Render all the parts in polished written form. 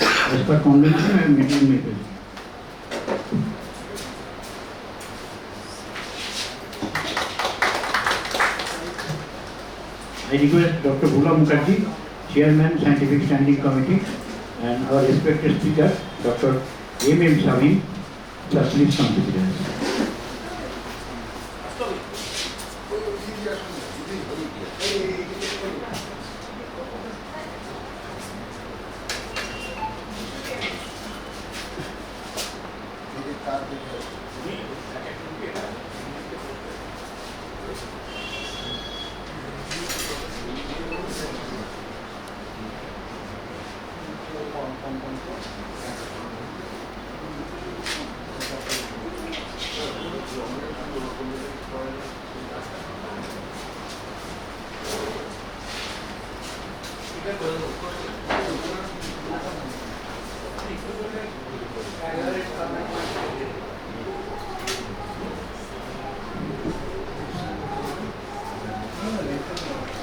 As per convention, I am meeting my presence. I request Dr. Bhula Mukherjee, Chairman, Scientific Standing Committee, and our respected speaker, Dr. M.M. Sami, to please come to the dais.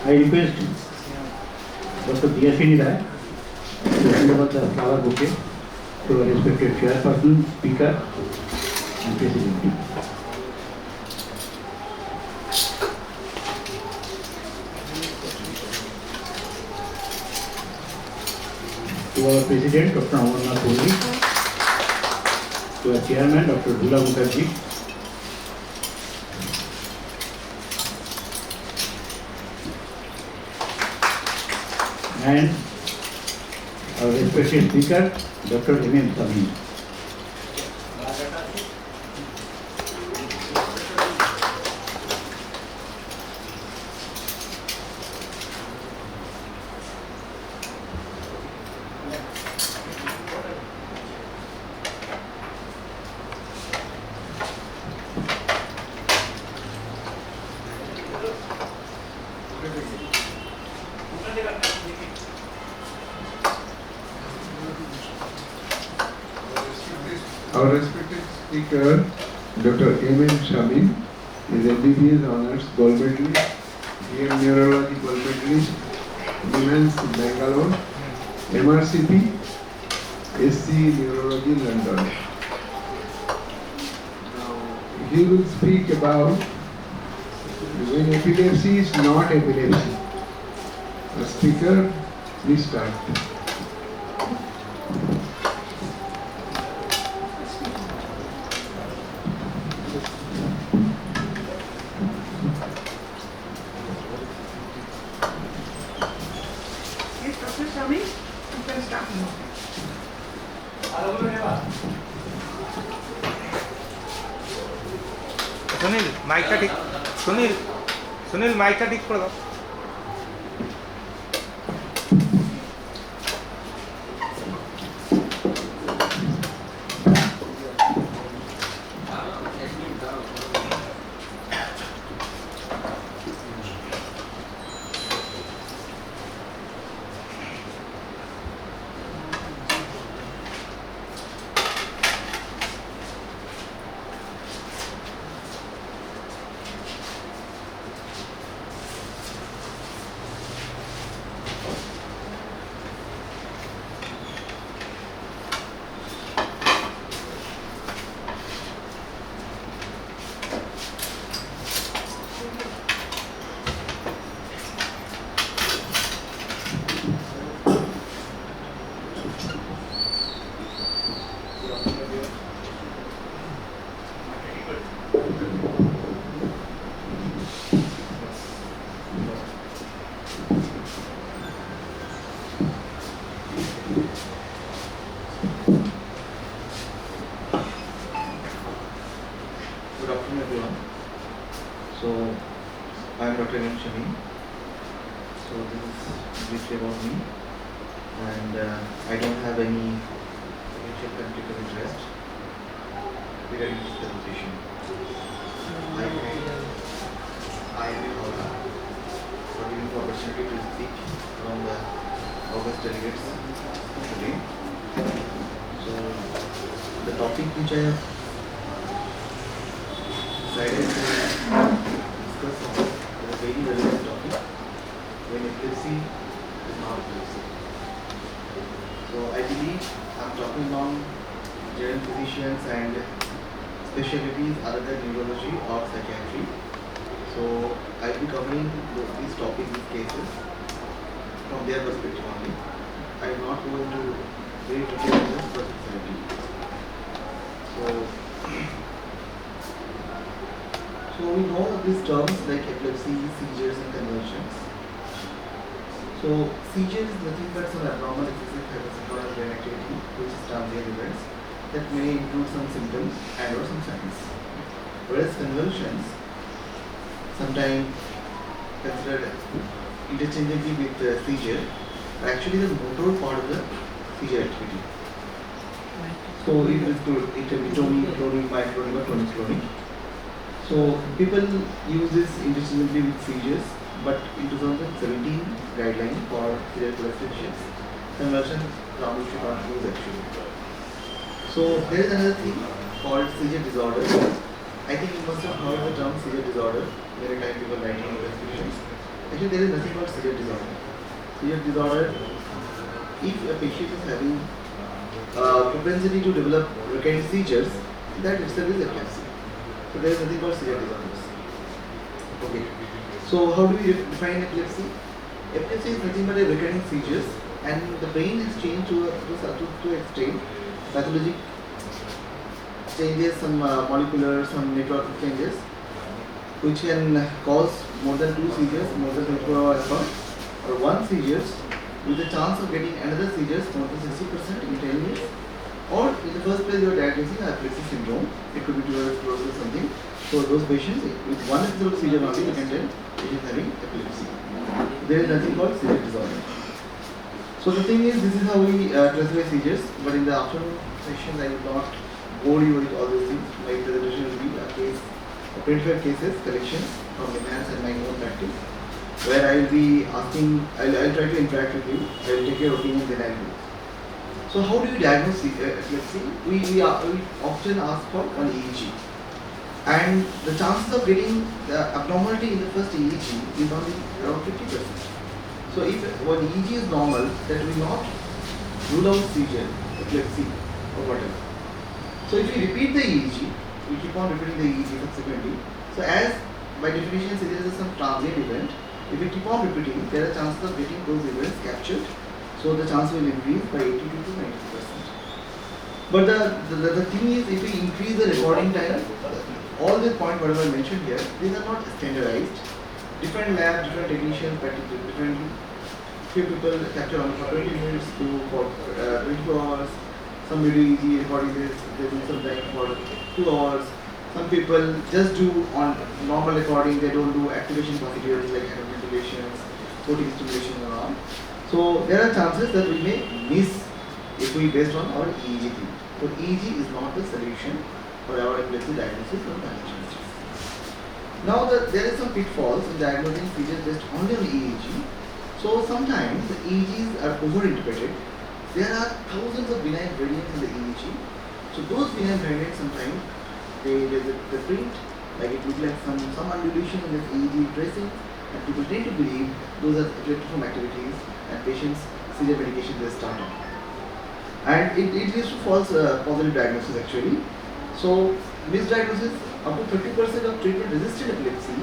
I request Dr. Diyashini Rai to hand over the flower bouquet to our respected chairperson, speaker, and president. To our president, Dr. Amarnath Kohli, to our chairman, Dr. Bhula Mukherjee, and our respected speaker, Dr. M.M. Sami. Our respected speaker, Dr. M.M. Sami, is MBBS Honours Gold Medalist, DM Neurology Gold Medalist, Women's Bangalore, MRCP, SC Neurology London. Now, he will speak about when epilepsy is not epilepsy. The speaker, please start. Sunil mike का ठीक Sunil mike का ठीक कर दो Good afternoon, everyone. So, I am Dr. M. Sami. So, this is briefly about me, and I don't have any potential conflict of interest regarding this presentation. I am in Howrah for giving the opportunity to speak from the August delegates today. So, the topic which I have decided to discuss on is a very relevant topic when epilepsy is not epilepsy. So I believe I'm talking about general physicians and specialties other than neurology or psychiatry. So I'll be covering these topics, these cases from their perspective only. I will not go into very detail in this specificity. So we know these terms like epilepsy, seizures and convulsions. So seizure is nothing but some abnormal excessive hypersensory brain activity which is transient events that may include some symptoms and or some signs. Whereas convulsions, sometimes considered interchangeably with seizure, are actually the motor part of the seizure activity. So it is good, it can be tonic, myoclonic or tonic-clonic. So people use this interchangeably with seizures, but in 2017 guideline for serial epilepsy, convulsion ground should not use actually. So there is another thing called seizure disorder. I think you must have heard the term seizure disorder many times people writing in prescriptions. Actually there is nothing called seizure disorder. Seizure disorder, if a patient is having propensity to develop recurrent seizures, that itself is epilepsy. So there is nothing called seizure disorders. Okay. So how do we define epilepsy? Epilepsy is nothing but a recurring seizures, and the brain is changed to extreme pathologic changes, some molecular, some network changes, which can cause more than 2 seizures, more than 24 hours or 1 seizures, with the chance of getting another seizures more than 60% in 10 years. Or in the first place you are diagnosing epilepsy syndrome, it could be tuberculosis or something. So those patients with one episode of seizure only you can tell it is having epilepsy. There is nothing called seizure disorder. So the thing is, this is how we classify seizures, but in the afternoon session I will not bore you with all these things. My presentation will be a case, 25 cases collection from enhance and my own practice, where I will be asking, I'll try to interact with you, I will take your opinion, then I will. So how do you diagnose epilepsy? We often ask for an EEG, and the chances of getting the abnormality in the first EEG is only around 50%. So if one EEG is normal, that will not rule out seizure, epilepsy or whatever. So if you repeat the EEG, we keep on repeating the EEG subsequently. So as by definition seizure is some transient event, if we keep on repeating, there are chances of getting those events captured. So the chance will increase by 82 to 90%. But the thing is, if we increase the recording time, all the points whatever I mentioned here, these are not standardized. Different labs, different technicians practice differently. Few people capture only for 20 minutes to for 24 hours. Some video EEG recording they do sometimes for 2 hours. Some people just do on normal recording, they don't do activation procedures like ventilations, photic stimulation and all. So there are chances that we may miss if we based on our EEG thing. So EEG is not the solution for our epilepsy diagnosis or management. Now there is some pitfalls in diagnosing seizures based only on EEG. So sometimes the EEGs are overinterpreted. There are thousands of benign variants in the EEG. So those benign variants sometimes they print like it looks like some undulation in the EEG tracing, and people tend to believe those are epileptiform activities and patients seizure medication they start on. And it leads to false positive diagnosis actually. So misdiagnosis, up to 30% of treatment resistant epilepsy,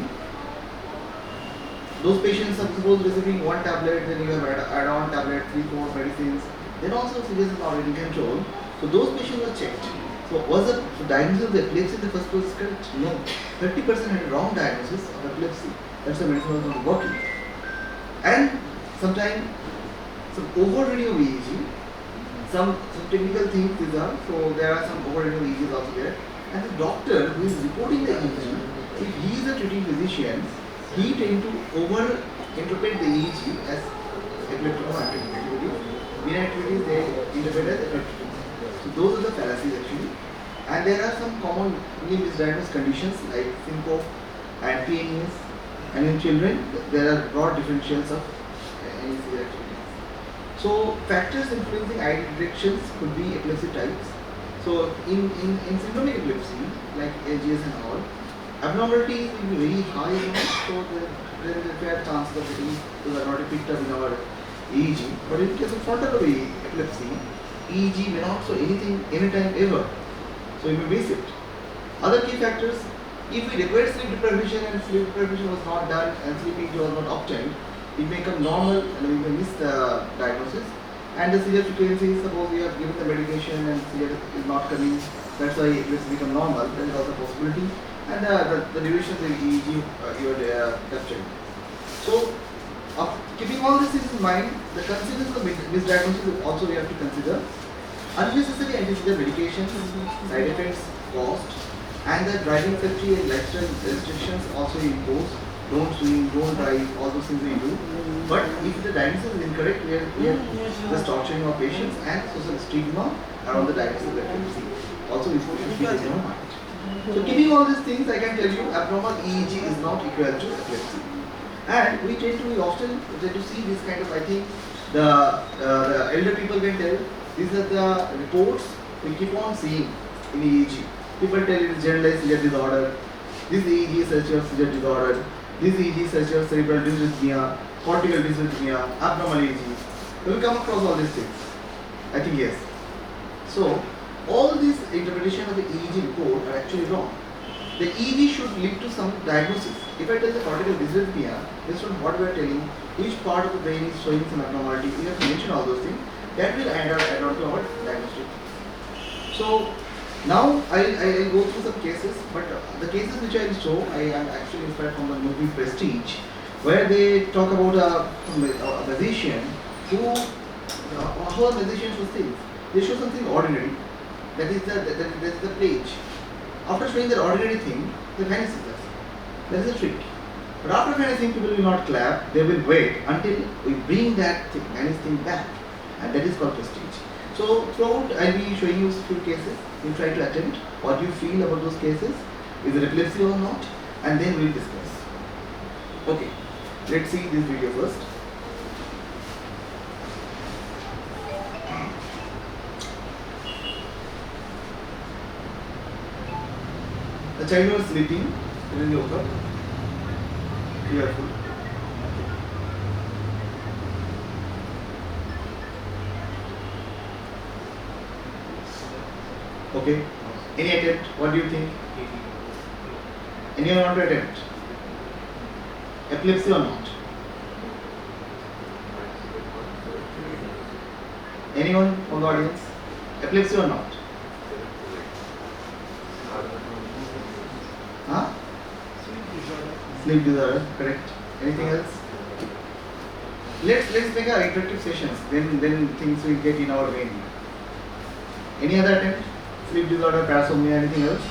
those patients are suppose receiving one tablet, then you have add-on tablet, 3-4 medicines, then also seizures is not in control. So those patients were checked. So was the diagnosis of the epilepsy in the first place correct? No. 30% had a wrong diagnosis of epilepsy. That's why medicine was not working. And sometimes some overreading of EEG, some technical things these are, so there are some overreading of EEGs also there. And the doctor who is reporting the EEG, if he is a treating physician, he tends to over-interpret the EEG as epileptiform activity. Benign activities they interpret as epileptiform. So those are the fallacies actually. And there are some commonly misdiagnosed conditions like syncope and PNES. And in children, there are broad differentials of any seizure activities. So factors influencing eye directions could be epilepsy types. So in syndromic epilepsy, like AGS and all, abnormalities will be very high, so there is a fair chance of getting those are not picked up in our EEG, but in case of frontal lobe epilepsy, EEG may not show anything anytime ever. So you may miss it. Other key factors, if we require sleep deprivation and sleep deprivation was not done and sleeping was not obtained, it may become normal and we may miss the diagnosis. And the seizure frequency, suppose we have given the medication and seizure is not coming, that's why it will become normal, that is also a possibility. And the duration of the EEG you are capturing. So, keeping all these things in mind, the consequence of misdiagnosis also we have to consider. Unnecessary anti-seizure medications, side effects, cost, and the driving safety and lifestyle restrictions also imposed. Don't swim, don't drive, all those things we do. But if the diagnosis is incorrect, we are just torturing our patients and social stigma around the diagnosis of epilepsy. Also, we should keep it in mind. So, keeping all these things, I can tell you, abnormal EEG is not equal to epilepsy. And we often tend to see this kind of, I think, the elder people can tell, these are the reports we keep on seeing in EEG. People tell it is generalized seizure disorder, this EEG is such a seizure disorder, this EEG is such a cerebral dysrhythmia, cortical dysrhythmia, abnormal EEG. We will come across all these things. I think yes. So, all these interpretation of the EEG report are actually wrong. The EEG should lead to some diagnosis. If I tell the cortical dysrhythmia, based on what we are telling, which part of the brain is showing some abnormality, we have to mention all those things. That will add on to our diagnostic. So, now I'll go through some cases, but the cases which I will show, I am actually inspired from the movie Prestige, where they talk about a musician who, how a musician shows things. They show something ordinary, that is the page. After showing that ordinary thing, they vanish us. That is a trick. But after vanishing, people will not clap, they will wait until we bring that vanished thing back, and that is called Prestige. So throughout, I will be showing you a few cases. You try to attempt what you feel about those cases. Is it epilepsy or not? And then we will discuss. Okay, let's see this video first. The child was sleeping, then he woke up. Careful. Okay. Any attempt? What do you think? Anyone want to attempt? Epilepsy or not? Anyone from the audience? Epilepsy or not? Huh? Sleep disorder, correct. Anything else? Let's make our interactive sessions. Then things will get in our vein. Any other attempt? Sleep disorder, parasomnia, anything else?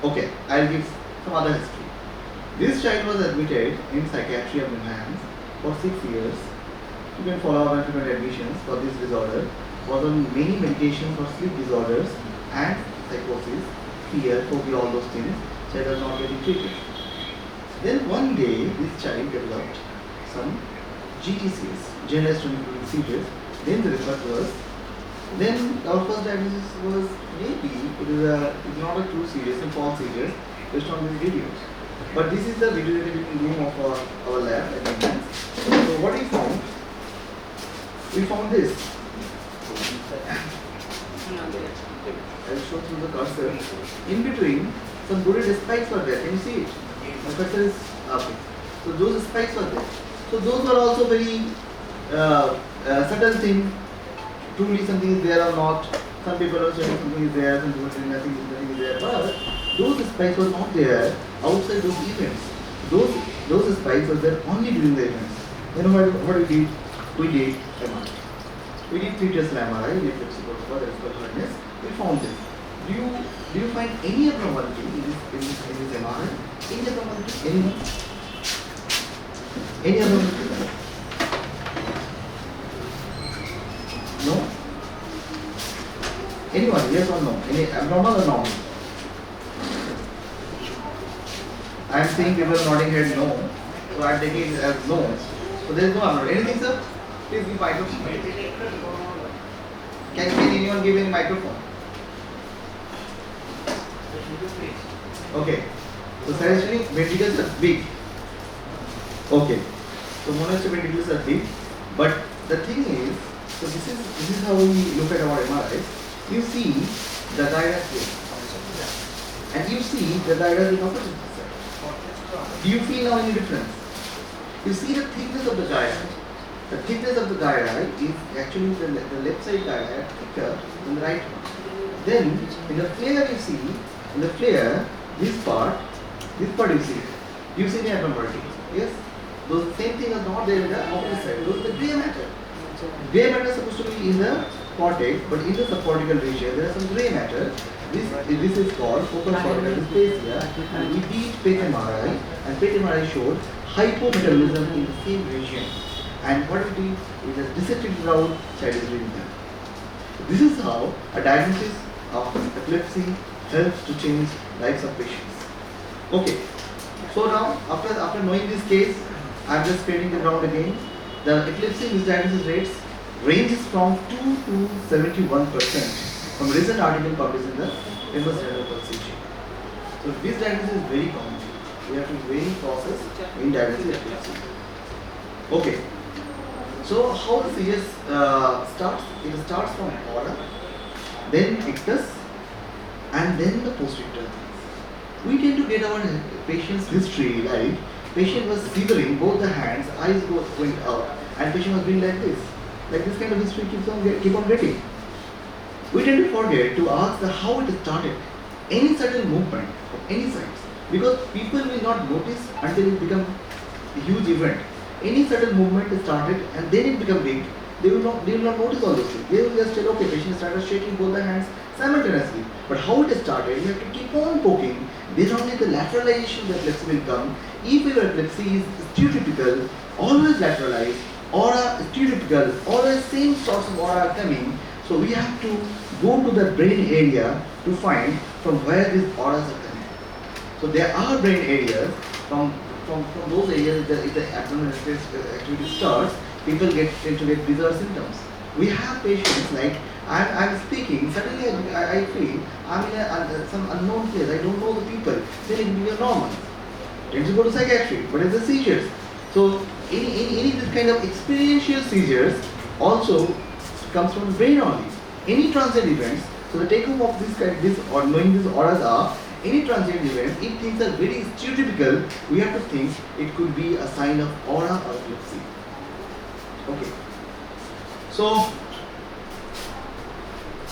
Okay, I'll give some other history. This child was admitted in psychiatry of Enhance for 6 years. You can follow up and frequent admissions for this disorder. Was on many medications for sleep disorders and psychosis, fear, phobia, all those things. Child was not getting treated. Then one day, this child developed some GTCs, generalized tonic seizures. Then the result was. Then our first diagnosis was maybe it is not a true seizure, it's a false seizure based on these videos. But this is the video editing room of our lab at Enhance. So what we found? We found this. I'll show through the cursor. In between, some buried spikes were there. Can you see it? My cursor is okay. So those spikes were there. So those were also very subtle thing. Truly something is there or not. Some people are saying something is there, some people are saying nothing is there. But those spikes were not there outside those events. Those spikes were there only during the events. Then what we did? We did MRI. We did 3 tests MRI, we did epilepsy protocol, that is called hardness. We found this. Do you find any abnormality in this MRI? Any abnormality? Anyone? Any abnormality? No? Anyone? Yes or no? Any abnormal or normal? I am seeing people nodding head no. So I am taking it as no. So there is no abnormal. Anything, sir? Please give microphone. Can anyone give any microphone? Okay. So suggesting ventricles are big. Okay. So monostopic ventricles are big, but the thing is, so this is how we look at our MRI. You see the gyrus here, and you see the gyrus in opposite side. Do you feel now any difference? You see the thickness of the gyri. The thickness of the gyri is actually the left side gyri thicker than the right one. Then in the flare you see, in the flare, this part you see the abnormality. Yes? Those same thing is not there in the opposite side. Those are the grey matter. Grey matter is supposed to be in the cortex, but in the subcortical region there is some grey matter. This is called focal cortical dysplasia, and we did PET MRI, and PET MRI showed hypometabolism in the same region. And what it is a dissected round child is doing that. This is how a diagnosis of epilepsy helps to change lives of patients. Okay, so now after knowing this case, I am just spreading the ground again. The epilepsy misdiagnosis rates ranges from 2 to 71% from recent article published in the famous journal called CG. So this diagnosis is very common. We have to very process in diagnosing epilepsy. Okay. So how the seizures starts? It starts from aura, then ictus, and then the post-ictal. We tend to get our patient's history like patient was shivering, both the hands, eyes going out, and patient was doing like this. Like this kind of history keep on getting. We tend to forget to ask how it started. Any certain movement of any size, because people will not notice until it becomes a huge event. Any certain movement is started and then it becomes big, they will not notice all those things. They will just tell, okay, patient started shaking both the hands simultaneously. But how it started, you have to keep on poking. Then only the lateralization of the epilepsy will come. If your epilepsy is stereotypical, always lateralized, aura stereotypical, always same sorts of aura are coming. So we have to go to the brain area to find from where these auras are coming. So there are brain areas from those areas that if the abdominal activity starts, people tend to get bizarre symptoms. We have patients like I'm speaking, suddenly I feel I'm in some unknown place, I don't know the people, then it will be normal. Tends to go to psychiatry, but it's the seizures. So any this kind of experiential seizures also comes from the brain only. Any transient events, so the take home of this or knowing these auras are, any transient events, if things are very stereotypical, we have to think it could be a sign of aura or epilepsy. Okay. So,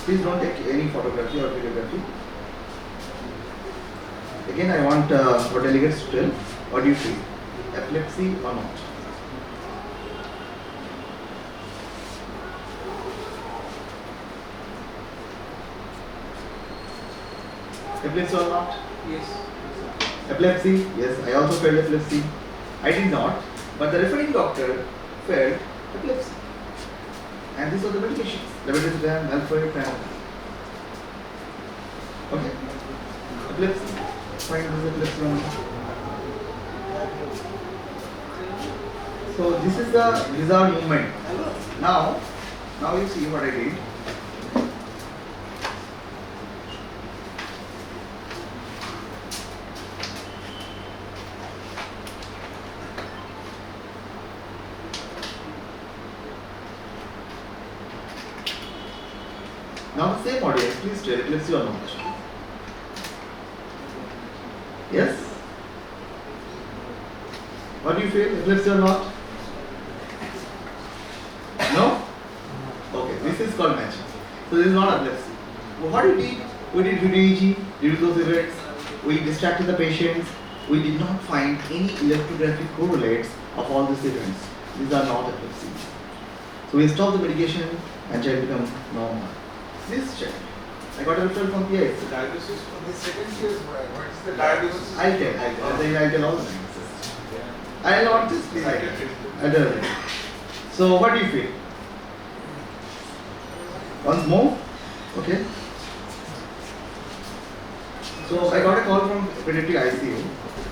please don't take any photography or videography. Again, I want our delegates to tell, what do you feel? Epilepsy or not? Epilepsy or not? Yes. Epilepsy? Yes, I also felt epilepsy. I did not, but the referring doctor felt epilepsy. And these are the medications. Levetiracetam, valproate, and okay. Epilepsy. Fine, this is epilepsy only. So this is the bizarre movement. Now you see what I did. Now the same audience, please tell epilepsy or not? Yes? What do you feel? Epilepsy or not? No? Okay, this is called matching. So this is not epilepsy. Well, what we did? We did video EEG due to those events. We distracted the patients. We did not find any electrographic correlates of all these events. These are not epilepsy. So we stopped the medication and child became normal. This child, I got a referral from PI. The diagnosis for the second case, what is the diagnosis? I'll tell all the diagnosis. I'll not just please. I'll tell you. So what do you feel? Once more? Okay. So I got a call from pediatric ICU.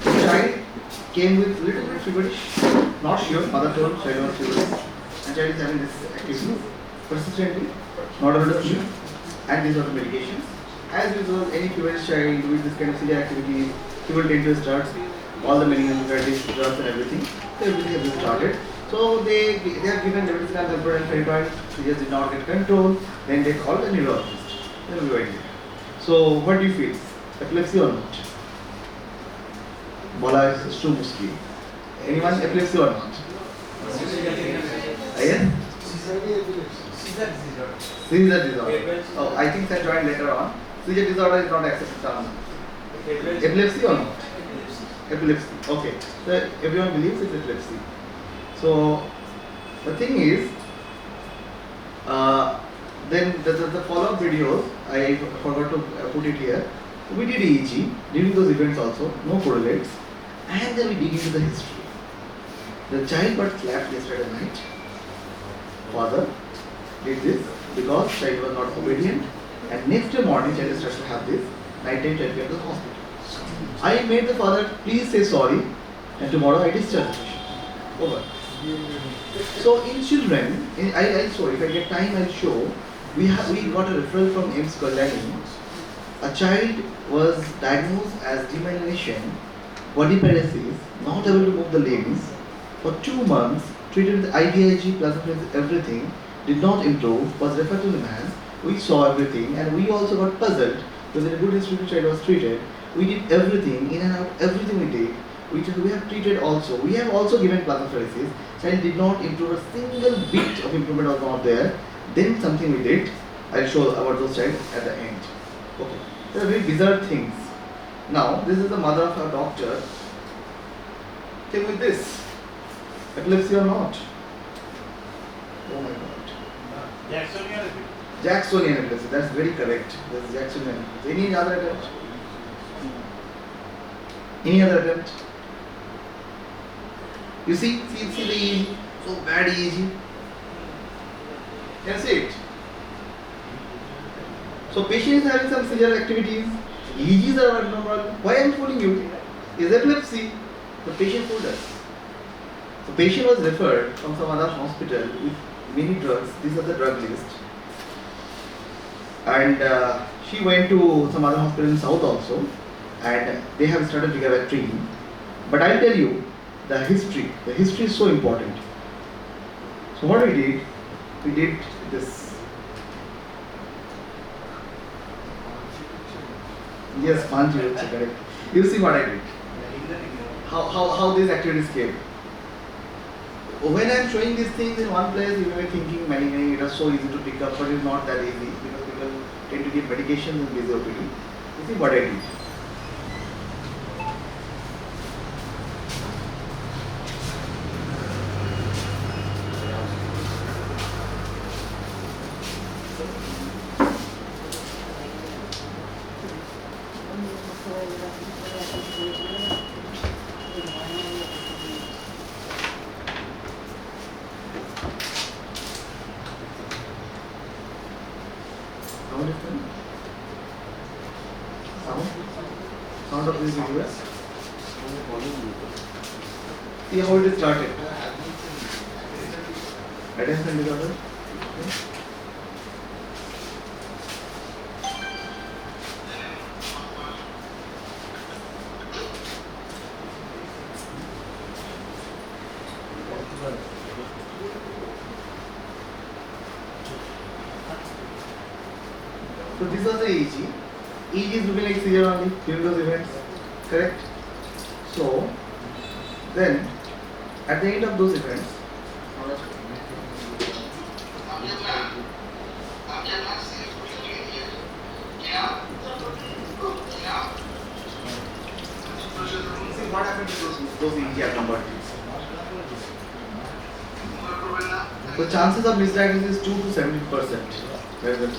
The child came with little bit feverish, not sure, mother told child was feverish, and child is having this activity persistently, not able to sleep, and these are the medications. As usual, any feverish child with this kind of severe activity, he will tend to start all the medical drugs and everything. So everything has been started. So they are given levetiracetam, valproate, and phenytoin. Seizures did not get control. Then they called the neurologist. Then we went there. So what do you feel? Epilepsy or not? Bola is too mushkil. Anyone epilepsy or not? Yes? Seizure disorder. Oh, I think I joined later on. Seizure disorder is not accepted term. Epilepsy or not? Epilepsy. Okay. So everyone believes it's epilepsy. So the thing is, then the follow-up videos, I forgot to put it here. We did EEG during those events also, no correlates, and then we dig into the history. The child got slapped yesterday night. Father did this because child was not obedient, and next day morning child starts to have this. Night time child came to the hospital. I made the father please say sorry, and tomorrow I discharge the patient. Over. So in children, I'll show. If I get time, I'll show. We got a referral from AIMS Kalyani. A child was diagnosed as demyelination, body paralysis, not able to move the limbs. For 2 months, treated with IVIG, plasma everything, did not improve, was referred to the man. We saw everything, and we also got puzzled because in a good institute child was treated. We did everything, in and out, everything we did. We have treated also. We have also given plasmapheresis. Child did not improve, a single bit of improvement was not there. Then something we did. I'll show about those child at the end. Okay. There are very bizarre things. Now, this is the mother of our doctor. Came with this. Epilepsy or not? Oh my God. Jacksonian epilepsy. That's very correct. That's Jacksonian. Any other attempt? Any other attempt? You see the EEG, so bad EEG. Can you see it? So patient is having some seizure activities. EEGs are abnormal. Why I am fooling you? Is epilepsy? The patient told us. The patient was referred from some other hospital with many drugs. These are the drug list. And she went to some other hospital in South also, and they have started gigabatrin. But I'll tell you the history. The history is so important. So what we did this. Yes, Manju, correct. You see what I did. How these activities came. When I am showing these things in one place, you may be thinking many, it is so easy to pick up, but it is not that easy because people tend to give medications in busy OPD. You see what I did. Sound of this video. See how it is started. Attention disorder. So this was the EEG. EEG is looking like seizure only during those events, correct? So then at the end of those events, see what happened to those EEG abnormalities. So chances of misdiagnosis is 2 to 70%. Very good.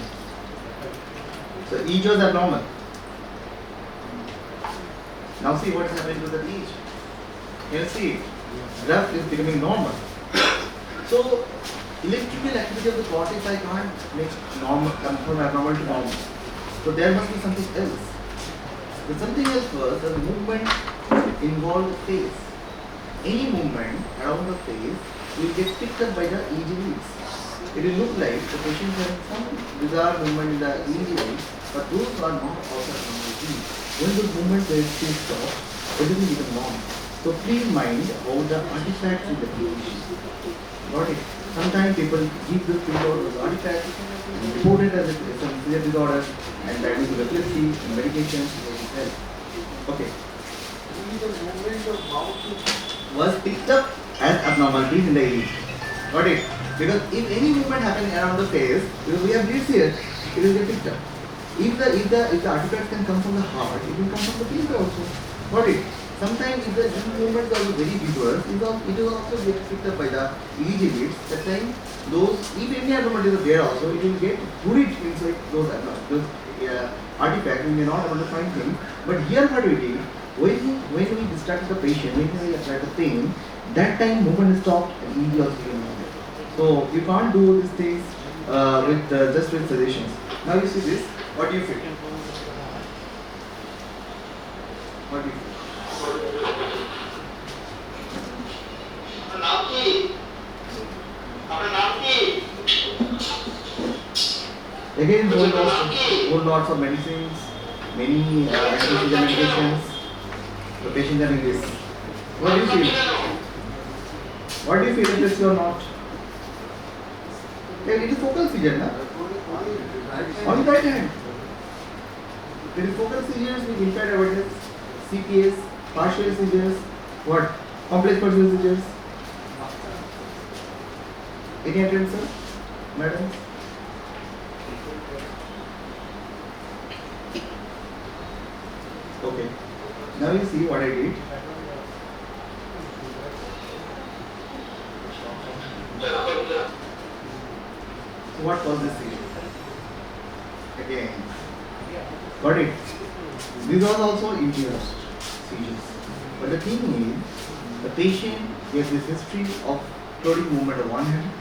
So EEG was abnormal. Now see what is happening to the EEG. You can see graph is becoming normal. So electrical activity of the cortex I can't make normal, come from abnormal to normal. So there must be something else. The something else was the movement involved the face. Any movement around the face will get picked up by the EEG leads. It will look like the patient has some bizarre movement in the EEG leads, but those are not also abnormal. When those movements were still stopped, everything becomes normal. So please mind about the artifacts in the PhD. Got it? Sometimes people give the field out as artifacts and report it as some severe disorder and that is epilepsy and medication will help. Okay. The movement of mouth Was picked up as abnormalities in the EEG. Got it? Because if any movement happening around the face, because we have bleeds here, it will get picked up. If the artifacts can come from the heart, it will come from the face also. Got it? Sometimes if the movements are very vigorous, it will also get picked up by the EEG leads. That time, those if any abnormalities are there also, it will get buried inside those artifacts. We may not able to find things. But here what we did, when we distract the patient, when we apply the pain, that time movement is stopped and EEG also came out. So you can't do these things with just with suggestions. Now you see this. What do you feel? What do you feel? Again, whole lots of medicines, many anti-seizure medications. The patients are in this. What do you feel? What do you feel epilepsy or not? Yeah, it is focal seizure, na? On the right hand. There is focal seizures with impaired awareness, CPS, partial seizures, what? Complex partial seizures. Any attempts, sir? Madam? Okay. Now you see what I did. So what was this seizure? Again. Got it? These are also induced seizures. But the thing is, the patient has this history of floating movement of one hand.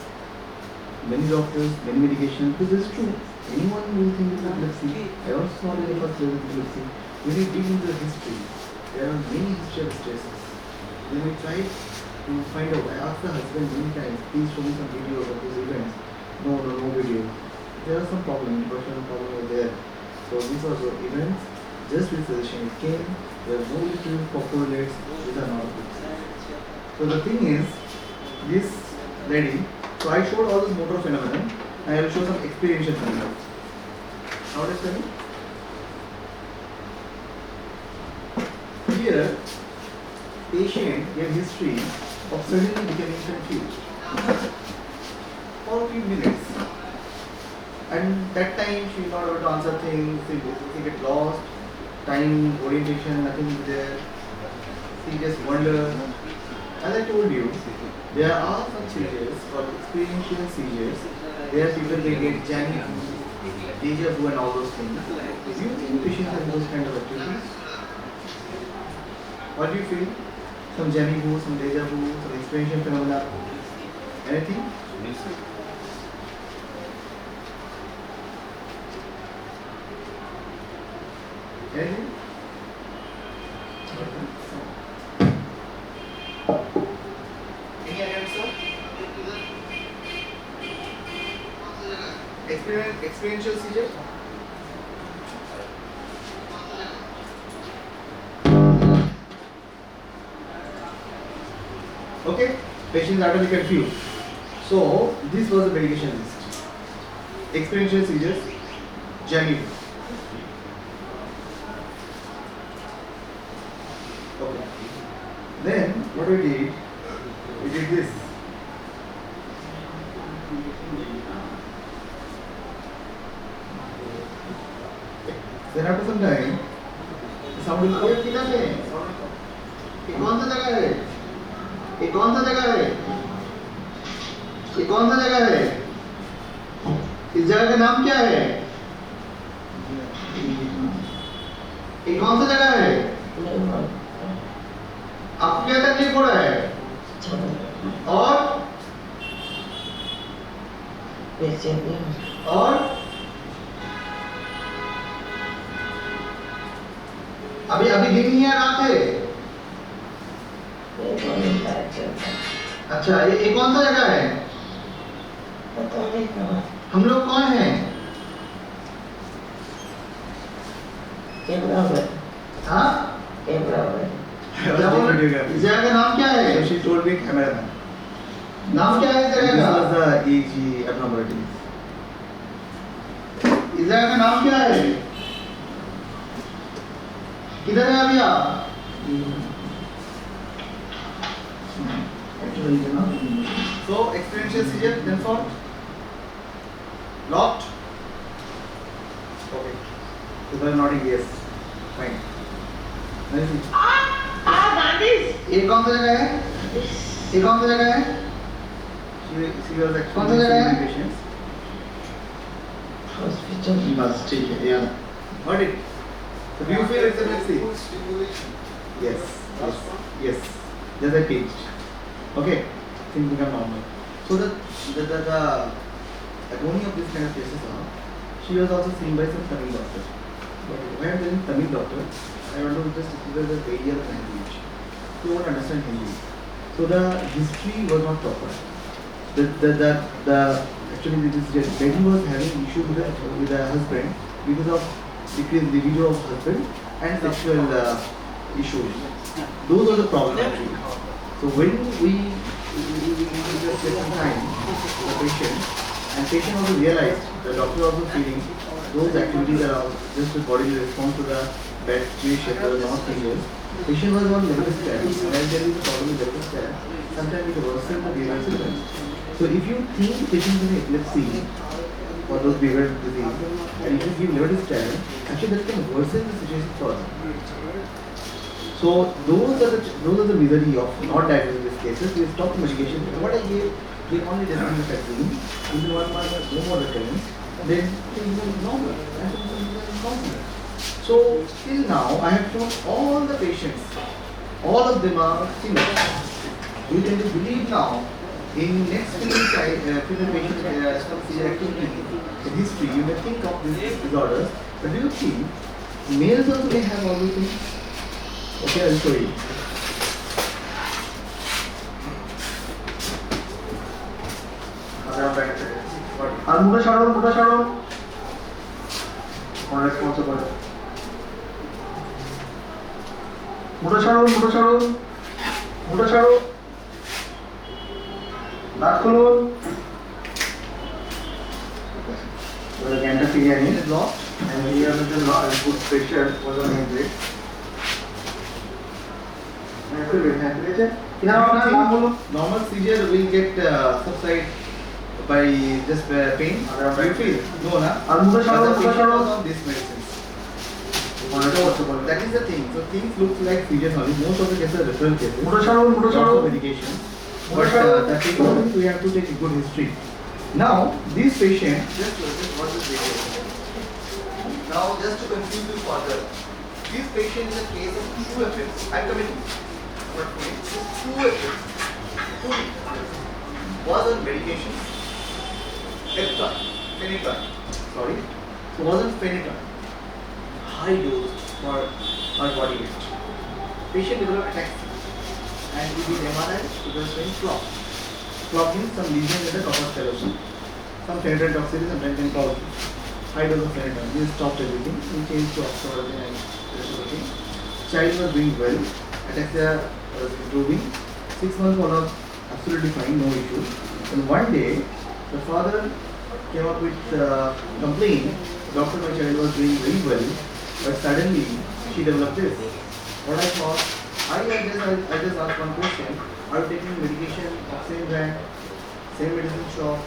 Many doctors, many medications, this is true. Anyone will think it's epilepsy. I also saw in the first level epilepsy. When we dig into the history, there are many history of stresses. When we try to find out, I asked the husband many times, please show me some videos of those events. No video. There are some problems, personal problem over there. So these are the events, just with suggestion it came, there are no little correlates, these are not good. So the thing is, this lady, so I showed all this motor phenomenon, and I will show some experiential phenomena. How does that mean? Here, patient gave history of suddenly becoming confused for a few minutes. And that time she is not able to answer things, she get lost, time, orientation, nothing is there. She just wonder. As I told you, there are some seizures called experiential seizures where people they get jammy, deja vu and all those things. Do you think patients have those kind of activities? What do you feel? Some jammy vu, some deja vu, some experiential phenomena? Anything? Anything? Any answer? Experiential seizure? Okay, patients are to be confused. So, this was the medication list. Experiential seizures, jammy. Okay. Then, what we did this. Then after some time, the sound will come. किधर है? ये कौन सा जगह है? ये कौन सा जगह है? ये कौन सा जगह है? इस जगह का नाम क्या है? ये कौन सा जगह है? आपको क्या तकलीफ हो रहा है? और अभी दिन ही है रात है? अच्छा, ये कौन सा जगह है? हम लोग कौन हैं? हाँ? क्या बोल रहे? इस जगह नाम क्या है इस जगह This का? was the EEG abnormalities. इस जगह का नाम क्या है? किधर है अभी आप? So experiential seizure confirmed? Locked? Okay. You are nodding yes. Fine. ये कौन सा जगह है? ये कौन सा जगह है? She was कौन सा जगह है? patients. बस ठीक है यार. Got it? So do you feel it's epilepsy? Yes. Yes. Yes. Just I pinched. Okay. Things become normal. So the agony of this kind of cases are, she was also seen by some Tamil doctor. But why I'm telling Tamil doctor, I want to just consider the area of language. So you won't understand Hindi. So the history was not proper. Actually this lady was having issues with her husband because of decreased libido of husband and sexual issues. Those are the problems actually. So when we just take some time the patient, and patient also realized, the doctor also feeling those activities are just a bodily response to the bad situation, they were not serious. Patient was on level stare, and there is a problem with level stare. Sometimes it worsens the behavioral symptoms. So if you think patient is epilepsy or those behavioral disease, and if you give level stare, actually that can worsen the situation further. So those are the misery of not diagnosing these cases. We stop the medication. What I gave only desmomethaxine, within 1 month no more recurrence, then things are normal. So till now I have shown all the patients, all of them are similar. You tend to believe now in next patient some seizure activity in history, you may think of these disorders, but do you think males also may have all these things? Okay, I'll show you. और मुड़ा छाड़ो और responsible मुड़ा छाड़ो दांत खोलो well again the figure is locked and here is the good pressure was on the plate Normal seizure will get subside by just pain. You feel? No, na? मुड़ा But the patient छाड़ो was on this medicine. That is the thing. So things look like seizures only. Most of the cases are referral cases. मुड़ा छाड़ो Lots of medication. But the thing is, we have to take a good history. Now, this patient, just watch this video. Now, just to confuse you further, this patient is a case of true epilepsy. I am committing. But true epilepsy. Was on medication. Phenytoin. Sorry. So was on phenytoin. High dose for her body weight. Patient developed ataxia. And we did MRI, it was showing clot. Clot means some lesion in the top of sclerosis. Some phenytoin toxicity, sometimes can cause high dose of phenytoin. We stopped everything, we changed to oxycodone and rest of the thing. Child was doing well, ataxia was improving. 6 months follow-up, absolutely fine, no issue. And one day, the father came up with complaint, doctor, my child was doing very well, but suddenly she developed this. What I thought, I just asked one question. Are you taking medication of same brand, same medicine shop?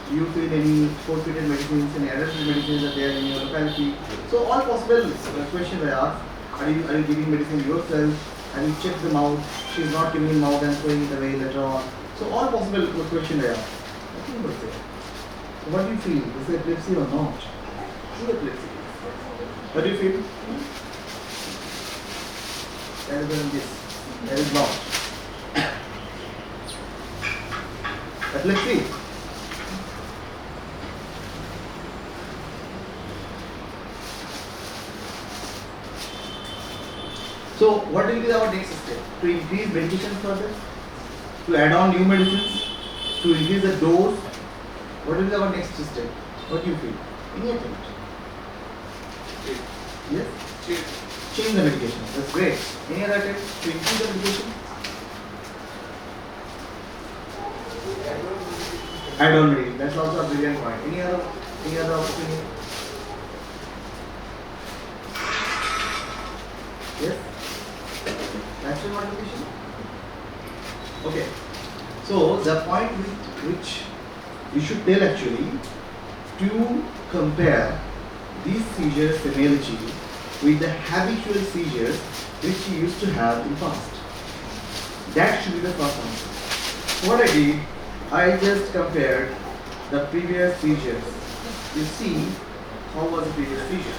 Do you feel any forfeited medicines, any allergic medicines are there in your locality? So all possible questions I asked. Are you giving medicine yourself? Have you checked them out? She is not giving it out and throwing it away later on. So all possible questions I asked. Nothing was there. So what do you feel? Is it epilepsy or not? True epilepsy. What do you feel? That is this. That is not. Epilepsy. So what will be our next step? To increase medication further? To add on new medicines? To increase the dose? What will be our next step? What do you feel? Any attempt? Yes? Change the medication. That's great. Any other attempt to increase the medication? add on reading. That's also a brilliant point. Any other opinion? Yes? Natural multiplication? Okay. So the point which we should tell actually to compare these seizures analogy with the habitual seizures which he used to have in past. That should be the first answer. What I did, I just compared the previous seizures. You see how was the previous seizure.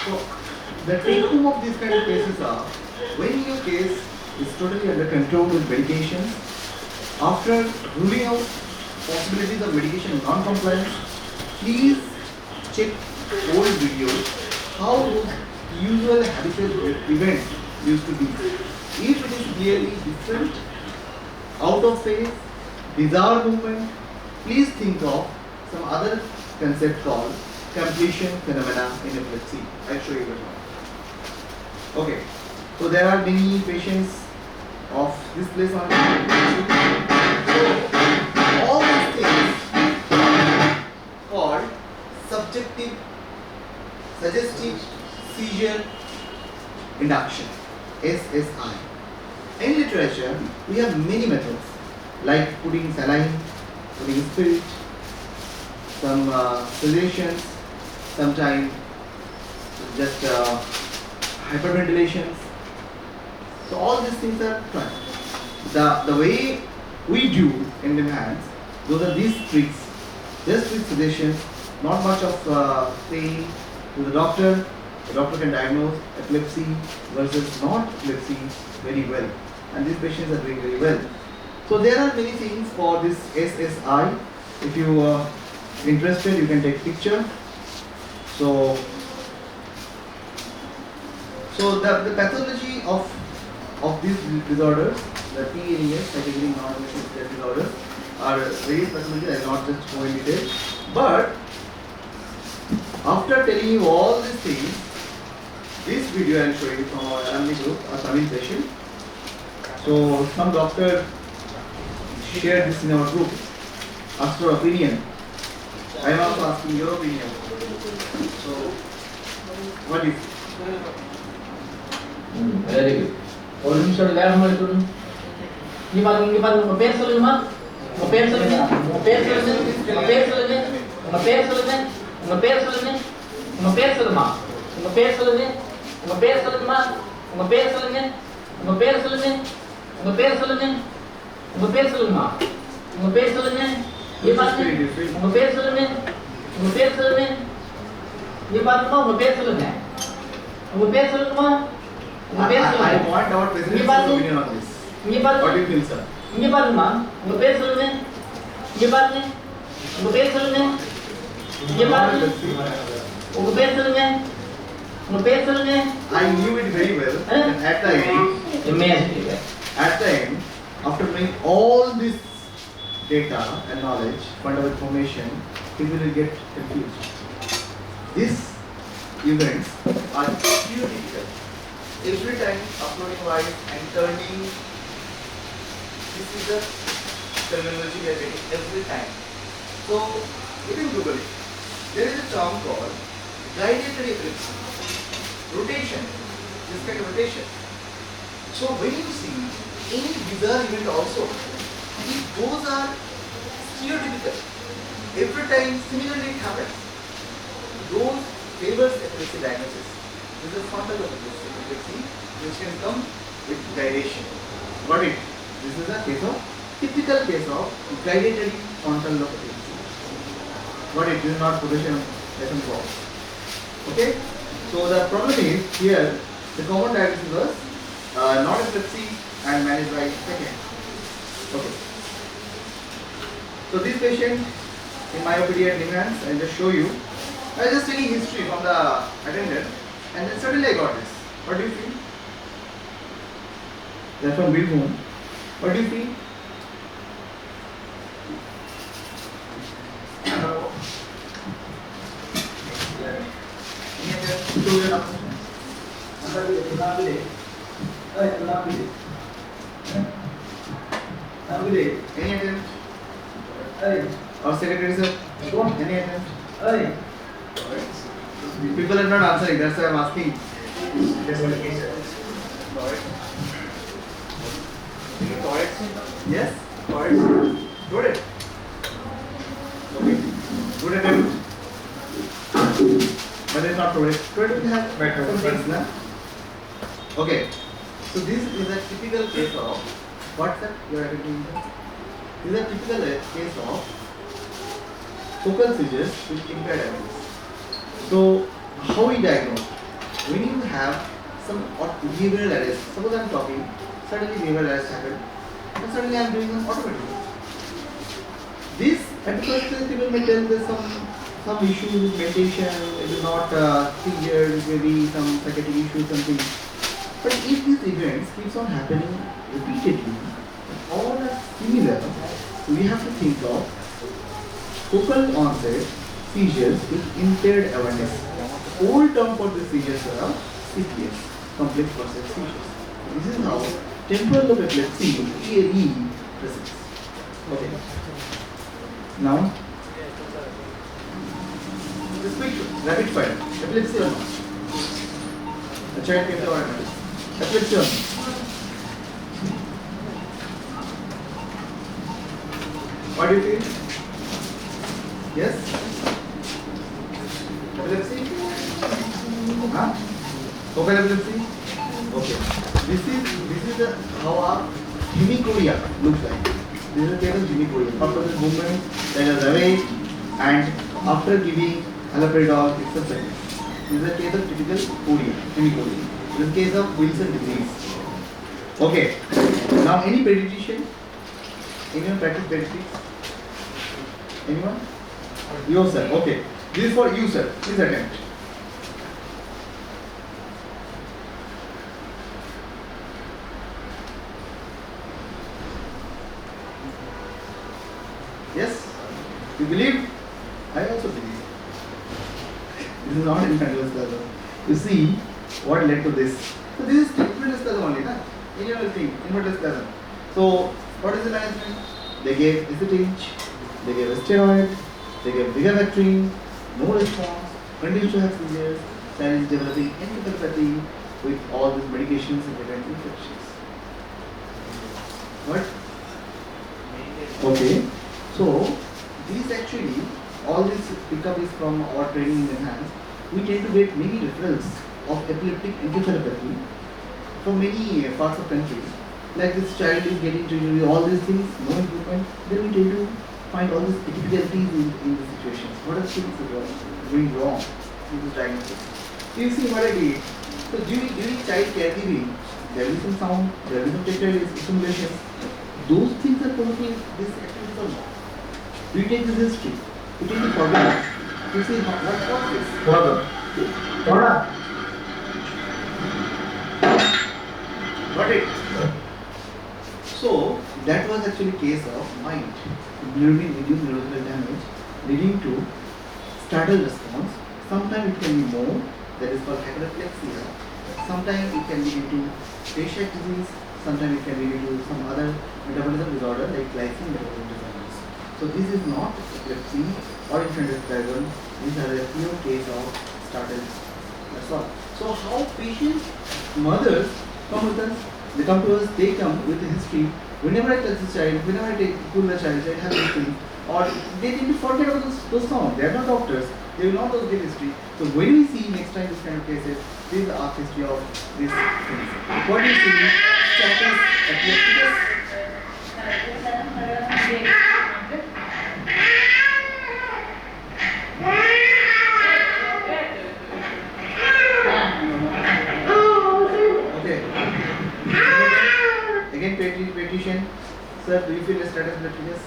So the take home of these kind of cases are when your case is totally under control with medication, after ruling out possibilities of medication non-compliance, please check old videos how those usual habitual events used to be. If it is clearly different, out of phase, bizarre movement, please think of some other concept called completion phenomena in epilepsy. I'll show you that one. Okay, so there are many patients of this place on epilepsy. So all these things are called subjective suggestive seizure induction, SSI. In literature, we have many methods like putting saline, putting spirit, some sedations, sometimes just hyperventilations. So all these things are tried. The way we do in the hands, those are these tricks, just with sedation, not much of pain to the doctor can diagnose epilepsy versus not epilepsy very well, and these patients are doing very well. So there are many things for this SSI. If you are interested, you can take picture. So the pathology of these disorders, the TNES, category non-epileptic disorders, are various pathologies. I will not just go in detail, but after telling you all these things, this video I will show you from our alumni group, a Tamil patient. So some doctor shared this in our group, asked for opinion. I am also asking your opinion. So what is? Very good. ஒரு நிமிஷம் வேகமா இருக்கணும். இங்க பாருங்க உங்க பேர் சொல்லுங்கம்மா. உங்க பேர் சொல்லுங்க. உங்க பேர் சொல்லுங்க. உங்க பேர் சொல்லுங்க. உங்க பேர் சொல்லுங்க. உங்க பேர் சொல்லுங்க. உங்க பேர் சொல்லுமா. உங்க பேர் சொல்லுங்க. உங்க பேர் சொல்லுங்கம்மா. உங்க பேர் சொல்லுங்க. உங்க பேர் சொல்லுங்க. உங்க பேர் சொல்லுங்க. உங்க பேர் சொல்லுங்கம்மா. உங்க பேர் சொல்லுங்க. இங்க பாருங்க. உங்க பேர் சொல்லுங்க. உங்க பேர் சொல்லுங்க. இங்க பாருங்கம்மா உங்க பேர் சொல்லுங்க. உங்க பேர் சொல்லுங்கம்மா. உங்க பேர் சொல்லுங்க. I want our president's opinion on this. இங்க பாருங்க. What do you feel, sir? இங்க பாருங்கம்மா உங்க பேர் சொல்லுங்க. இங்க பாருங்க. உங்க பேர் சொல்லுங்க. இங்க பாருங்க. உங்க பேர் சொல்லுங்க. உங்க பேர் சொல்லுங்க. I knew it very well. And at the end, after knowing all this data and knowledge, fundamental information, people will get confused. These events are theoretical. Every time uploading wise and turning, this is the terminology we are getting every time. So, you can Google it. There is a term called guided epilepsy. Rotation, this kind of rotation. So when you see any bizarre event also, if those are stereotypical, every time similarly it happens, those favors epilepsy diagnosis. This is frontal epilepsy which can come with gradation. Got it? This is a case of typical case of guided frontal epilepsy. Got it? This is not position lesson 4. Okay? So the problem is here the common diagnosis was not epilepsy and managed by second. Okay. So this patient in myopathy at Nimans, I'll just show you. I'll just tell you history from the attendant and then suddenly I got this. What do you feel? They're from Bilbon. What do you feel? Any other student? Any attempt? Our secretary sir? Any attempt? People are not answering, that's why I'm asking. Yes? Got it? Okay. Good attempt. But it's not Tourette. Tourette will have some things, na? Okay. So this is a typical case of what's that you are attempting? This is a typical case of focal seizures with impaired awareness. So how we diagnose? When you have some behavioral arrest, suppose I am talking, suddenly behavioral arrest happened, and suddenly I am doing them automatically. This at first people may tell there's some issue with meditation, it is not clear, it may be some psychiatric issue, something. But if these events keeps on happening repeatedly, all are similar, we have to think of focal onset seizures with impaired awareness. Old term for the seizures are CPS, complex percept seizures. This is how temporal lobe epilepsy TLE presents. Okay. Now, just quick rapid fire. Epilepsy or not? A child came to our emergency. Epilepsy or not? What do you feel? Yes? Epilepsy? Huh? Focal epilepsy? Okay. This is the how our hemicoria looks like. This is a case of hemicoria. After the movement, then is awake, and after giving haloperidol, it's a second. This is a case of typical chorea, hemicoria. This is a case of Wilson disease. Okay. Now, any pediatrician? Anyone practice pediatrics? Anyone? You sir. Okay. This is for you sir. Please attempt. Yes? You believe? I also believe. This is not infantile spasm. You see what led to this. So this is infantile spasm only, na? Anyone will think infantile spasm. So what is the management? They gave acetate, they gave a steroid, they gave vigabatrin, no response, continues to have seizures, child is developing encephalopathy with all these medications and prevent infections. What? Okay. So these actually, all this pickup is from our training in hands. We tend to get many referrals of epileptic encephalopathy from many parts of country. Like this child is getting treated with all these things, no improvement. Then we tend to find all these difficulties in the situations. What are things going wrong in this diagnosis? So you see what I did. So during child caregiving, there will be some sound, there will be some tactile stimulations. Those things are probably this activities or not. You take this history, you take the problem, you see what caused this. Got it? So that was actually case of mind. Reduced neurological damage leading to startle response. Sometimes it can be more, that is called hyperplexia. Sometimes it can lead to Tay-Sachs disease. Sometimes it can lead to some other metabolism disorder like glycemic metabolism disorders. So this is not epilepsy or infantile spasm. These are a pure case of startle. That's all. So how patients, mothers come with us? They come to us. They come with a history. Whenever I touch the child, whenever I pull the child has history, or they tend to forget about those songs. They are not doctors. They will not get history. So when we see next time this kind of cases, this is the art history of this things. What do you see? Status epilepticus. Okay. Again, petition. Sir, do you feel a status epilepticus?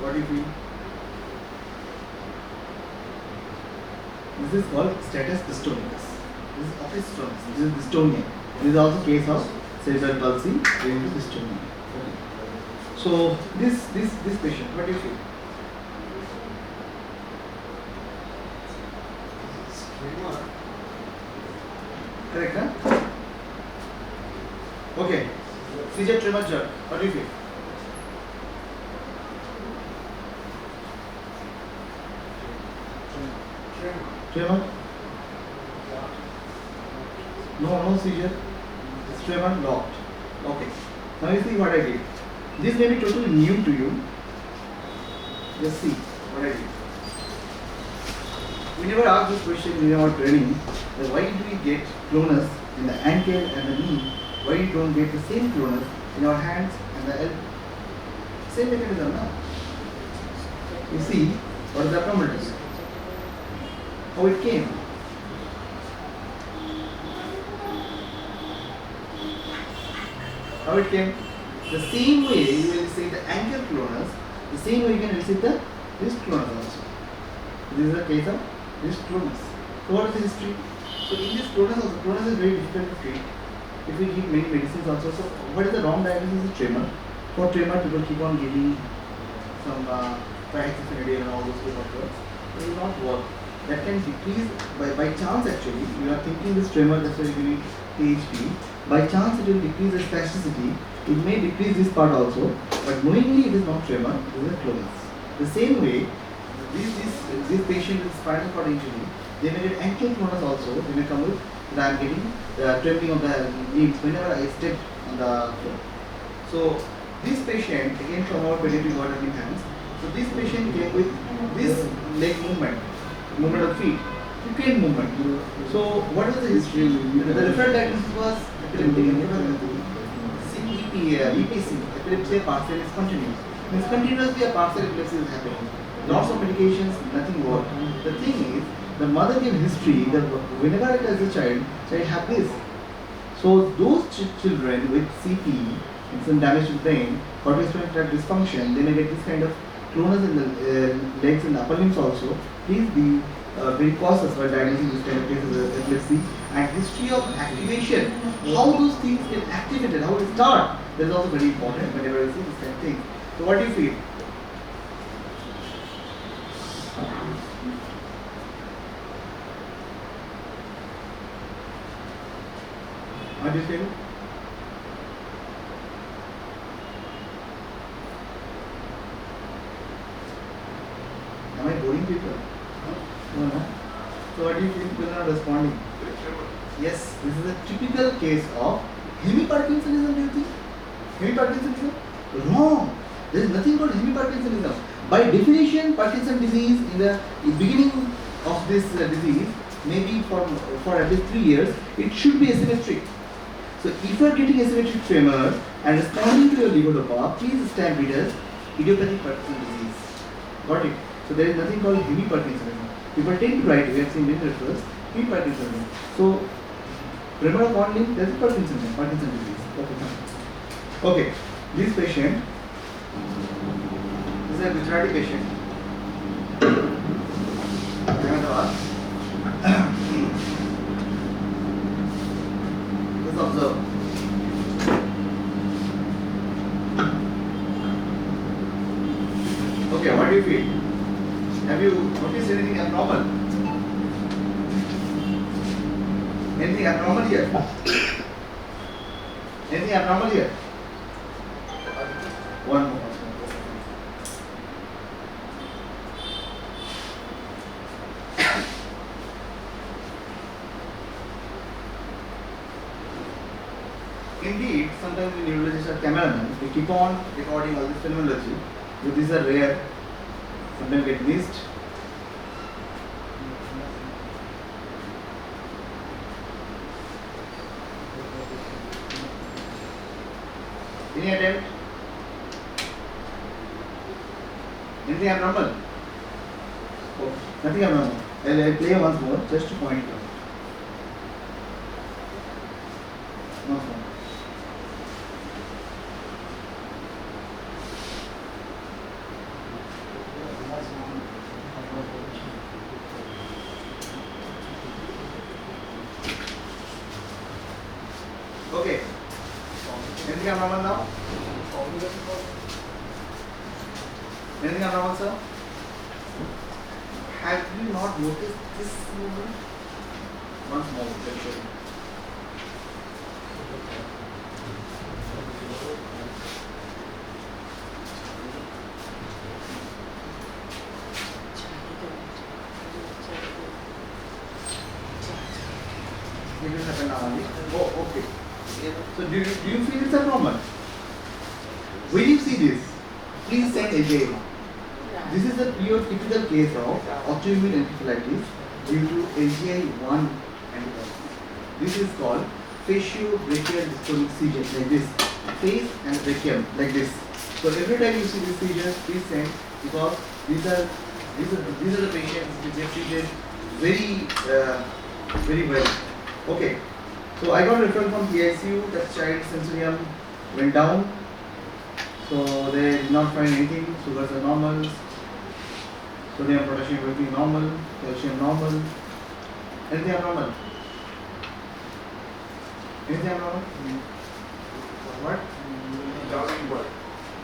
What do you feel? This is called status dystonicus. This is office dystonicus. This is dystonia. This is also case of cerebral palsy leading to dystonia. Okay. So this patient, what do you feel? Correct, huh? Okay. Seizure, tremor, jerk. What do you feel? Tremor? No seizure. It's tremor, locked. Okay. Now you see what I did. This may be totally new to you. Just see what I did. We never asked this question in our training, that why do we get clonus in the ankle and the knee? Why you don't get the same clonus in our hands and the elbow? Same mechanism, no? You see, what is the abnormality? How it came? How it came? The same way you will receive the ankle clonus, the same way you can receive the wrist clonus also. This is the case of wrist clonus. So what is the history? So in this clonus also, clonus is very difficult to treat. If we give many medicines also, so what is the wrong diagnosis of tremor? For tremor, people keep on giving some trihexyphenidae and all those type of drugs. It will not work. That can decrease by chance actually. You are thinking this tremor, that's why you are giving THP. By chance it will decrease the spasticity. It may decrease this part also, but knowingly it is not tremor, it is a clonus. The same way, this patient with spinal cord injury, they may get ankle clonus also. They may come with that I am getting the trembling of the limbs whenever I step on the floor. So this patient, again from our pediatric ward in hands, so this patient came with this leg movement of feet, frequent movement. So what was the history? The referral diagnosis was EPC, epilepsy partial is continuous. Means continuously a partial epilepsy is happening. Lots of medications, nothing worked. The thing is, the mother gave history that whenever as a child have this. So those children with CP and some damage to the brain, cortical tract dysfunction, they may get this kind of clonus in the legs and upper limbs also. Please be very cautious while diagnosing this kind of cases of epilepsy. And history of activation, how those things get activated, how it start, that is also very important whenever you see this kind of thing. So what do you feel? How do you feel? Am I boring people? No, no. So what do you feel people are not responding? Yes, this is a typical case of hemiparkinsonism, do you think? Hemiparkinsonism? Wrong. There is nothing called hemiparkinsonism. By definition, Parkinson's disease in the beginning of this disease, maybe for at least 3 years, it should be asymmetric. So if you are getting asymmetric tremor and responding to your levodopa, please stamp it as idiopathic Parkinson's disease. Got it? So there is nothing called hemiparkinsonism. People tend to write, we have seen many referrals, hemiparkinsonism. So tremor of one limb, that is Parkinson's disease. Okay, fine. Okay, this patient, this is a Gujarati patient. Let's observe. Okay, what do you feel? Have you noticed anything abnormal? Anything abnormal here? Anything abnormal here? One more. Indeed, sometimes the neurologists are cameramen, they keep on recording all this phenomenology, but these are rare, sometimes get missed. Any attempt? Anything abnormal? Oh, nothing abnormal. I'll play once more just to point it out. Once more. Okay. Anything abnormal now? Anything abnormal, sir? Have you not noticed this movement? Once more, let me show you. So do you feel it's abnormal? When you see this, please send again. This is a pure typical case of autoimmune encephalitis due to LGI1 antibody. This is called facio-brachial dystonic seizure, like this. Face and brachium, like this. So every time you see this seizure, please send, because these are the patients which get treated very well. Okay. So I got a referral from PICU that child sensorium went down. So they did not find anything. Sugars are normal. Sodium, potassium, everything normal. Calcium normal. Anything abnormal? Anything abnormal? What?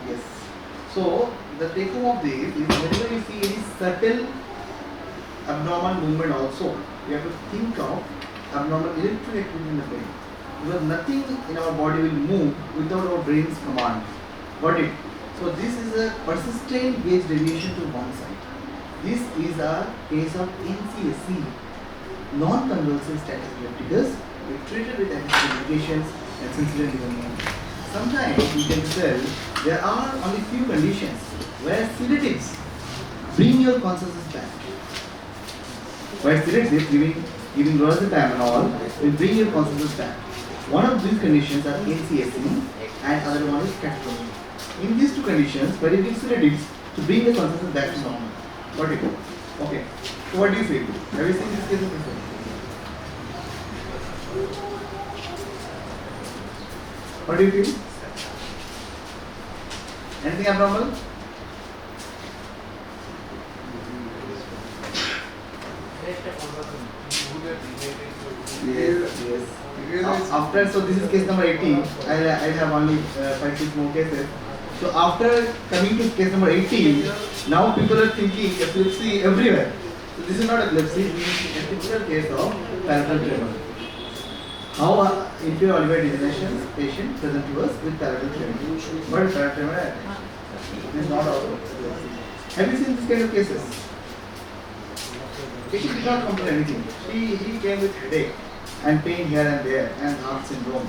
Yes. So the take home of this is whenever you see any subtle abnormal movement also, you have to think of abnormal electrical activity in the brain. Because nothing in our body will move without our brain's command. Got it? So this is a persistent gauge deviation to one side. This is a case of NCSC, non-convulsive status epilepticus, treated with antihistaminic medications and sensory pneumonia. Sometimes you can tell there are only few conditions where sedatives bring your consciousness back. Where sedatives giving lorazepam and all will bring your consciousness back. One of these conditions are NCSC and other one is catatonia. In these two conditions, where you give sedatives to bring the consciousness back to normal. Got it? Okay. So what do you feel? Have you seen this case before? What do you feel? Anything abnormal? Yes. After, so this is case number 18. I have only 5-6 more cases. So after coming to case number 18, now people are thinking epilepsy everywhere. So this is not epilepsy, this is a typical case of parietal tremor. How inferior olivary degeneration patient present to us with parietal tremor. What is parietal tremor? This is not also epilepsy. Have you seen this kind of cases? Patient did not complain anything. He came with headache and pain here and there and heart syndrome.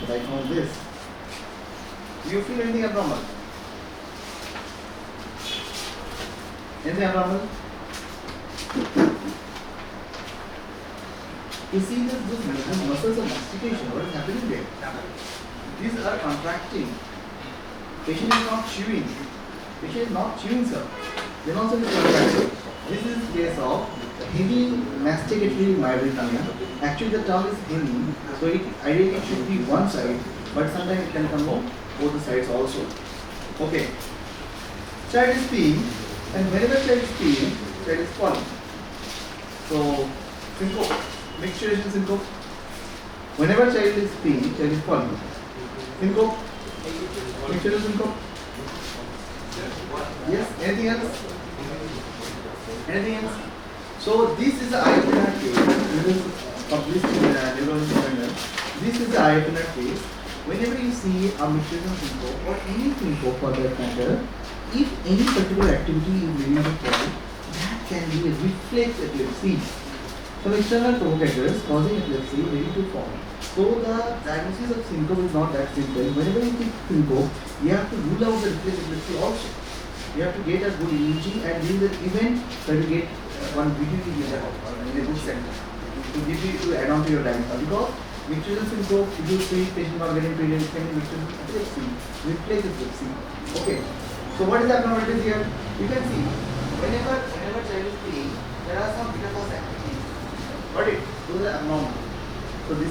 But I found this. Do you feel anything abnormal? Anything abnormal? You see these muscles of mastication, what is happening there? These are contracting. Patient is not chewing. Patient is not chewing, sir. Then also it is contracting. This is case of heavy masticatory myoclonic. Actually the tongue is heavy, so ideally it should be one side, but sometimes it can come on both the sides also. Okay. Child is peeing, and whenever child is peeing, child is falling. So, syncope, mixturation syncope. Whenever child is peeing, child is falling. Syncope, mixturation syncope. Yes, anything else? Anything else? So, this is the eye-opener case. This is published in the neurology journal. This is the eye-opener case. Whenever you see a mixturation syncope or any syncope for that matter, if any particular activity is leading to fall, that can be a reflex epilepsy. Some external provocators causing epilepsy leading to fall. So the diagnosis of syncope is not that simple. Whenever you think syncope, you have to rule out the reflex epilepsy also. You have to get a good EEG, and during the event, try to get one video in a good center to give you, to add on to your diagnosis. Because mixturation syncope, if you see patient not getting treated, it can be mixturation epilepsy, reflex epilepsy. Okay. So what is the abnormalities here? You can see whenever child is peeing, there are some beta force activities. Got it? Those are abnormal. So these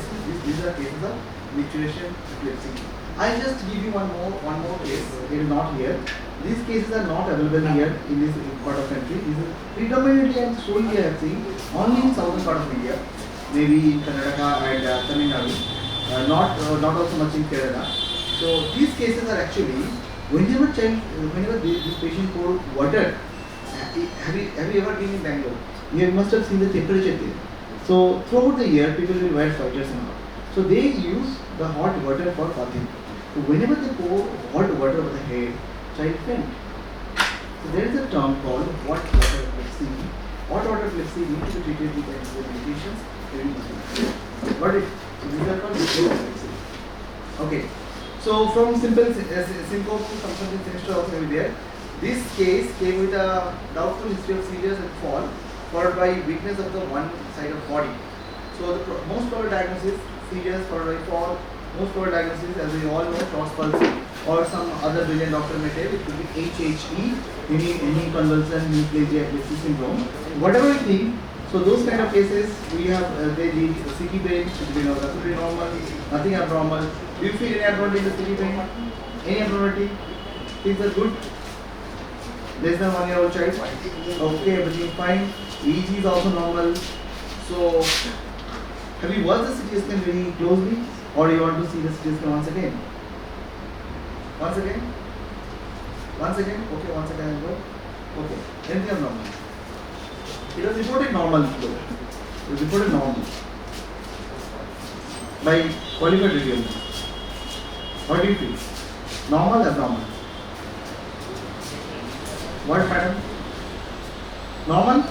are cases of mixturation epilepsy. I just give you one more case. It is not here. These cases are not available here in this part of country. This is predominantly and solely I have seen only in southern part of India, maybe in Karnataka and Tamil Nadu, not also much in Kerala. So these cases are actually whenever this patient pour water. Have you ever been in Bangalore? You must have seen the temperature there. So throughout the year, people will wear sweaters and all. So they use the hot water for bathing. So whenever they pour hot water over the head, child faint. So there is a term called hot water epilepsy. Hot water epilepsy needs to be treated with medications every month. Got it? So these are called reflex epilepsy. Okay. So from simple syncope to something sinister also will be there. This case came with a doubtful history of seizures and fall, followed by weakness of the one side of body. So the most probable diagnosis, seizures followed by fall. Most probable diagnosis, as we all know, short pulse or some other brilliant doctor may tell, it could be HHE, any convulsion, hemiplegia, epilepsy syndrome. Whatever we think, so those kind of cases, we have they need a CT brain, absolutely normal, nothing abnormal. Do you feel any abnormality in the CT brain? Any abnormality? Things are good. Less than 1 year old child. Okay, everything fine. EEG is also normal. So, have you watched the CT scan very closely, or do you want to see the CT scan once again? Once again? Once again? Okay, once again I'll go. Okay. Anything abnormal? It was reported normal though. It was reported normal by qualified radiologist. What do you feel? Normal, abnormal? What madam? Normal?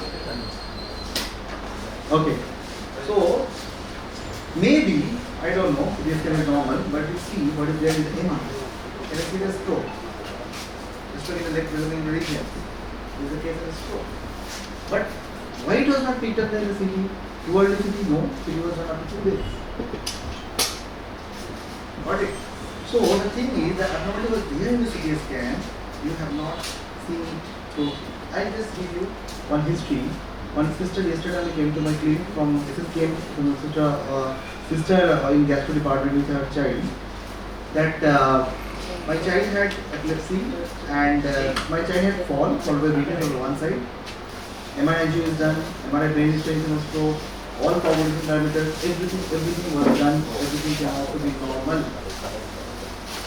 Okay. So maybe, I don't know, this can be normal, but you see what is there in the MR. Can you see the stroke? The stroke in the leg present in the region. This is a case of a stroke. But why it was not picked up there in the CT? You already CT? No, CT was not up to this. Got it? So the thing is, the abnormality was there in the CT scan. You have not seen it. So I'll just give you one history. One sister yesterday only came to my clinic from came from sister in gastro department with her child. That my child had epilepsy and my child had fall followed by weakness on one side. MRI is done, MRI brain stimulation was stroke, all coagulation parameters, everything was done, everything came out to be normal.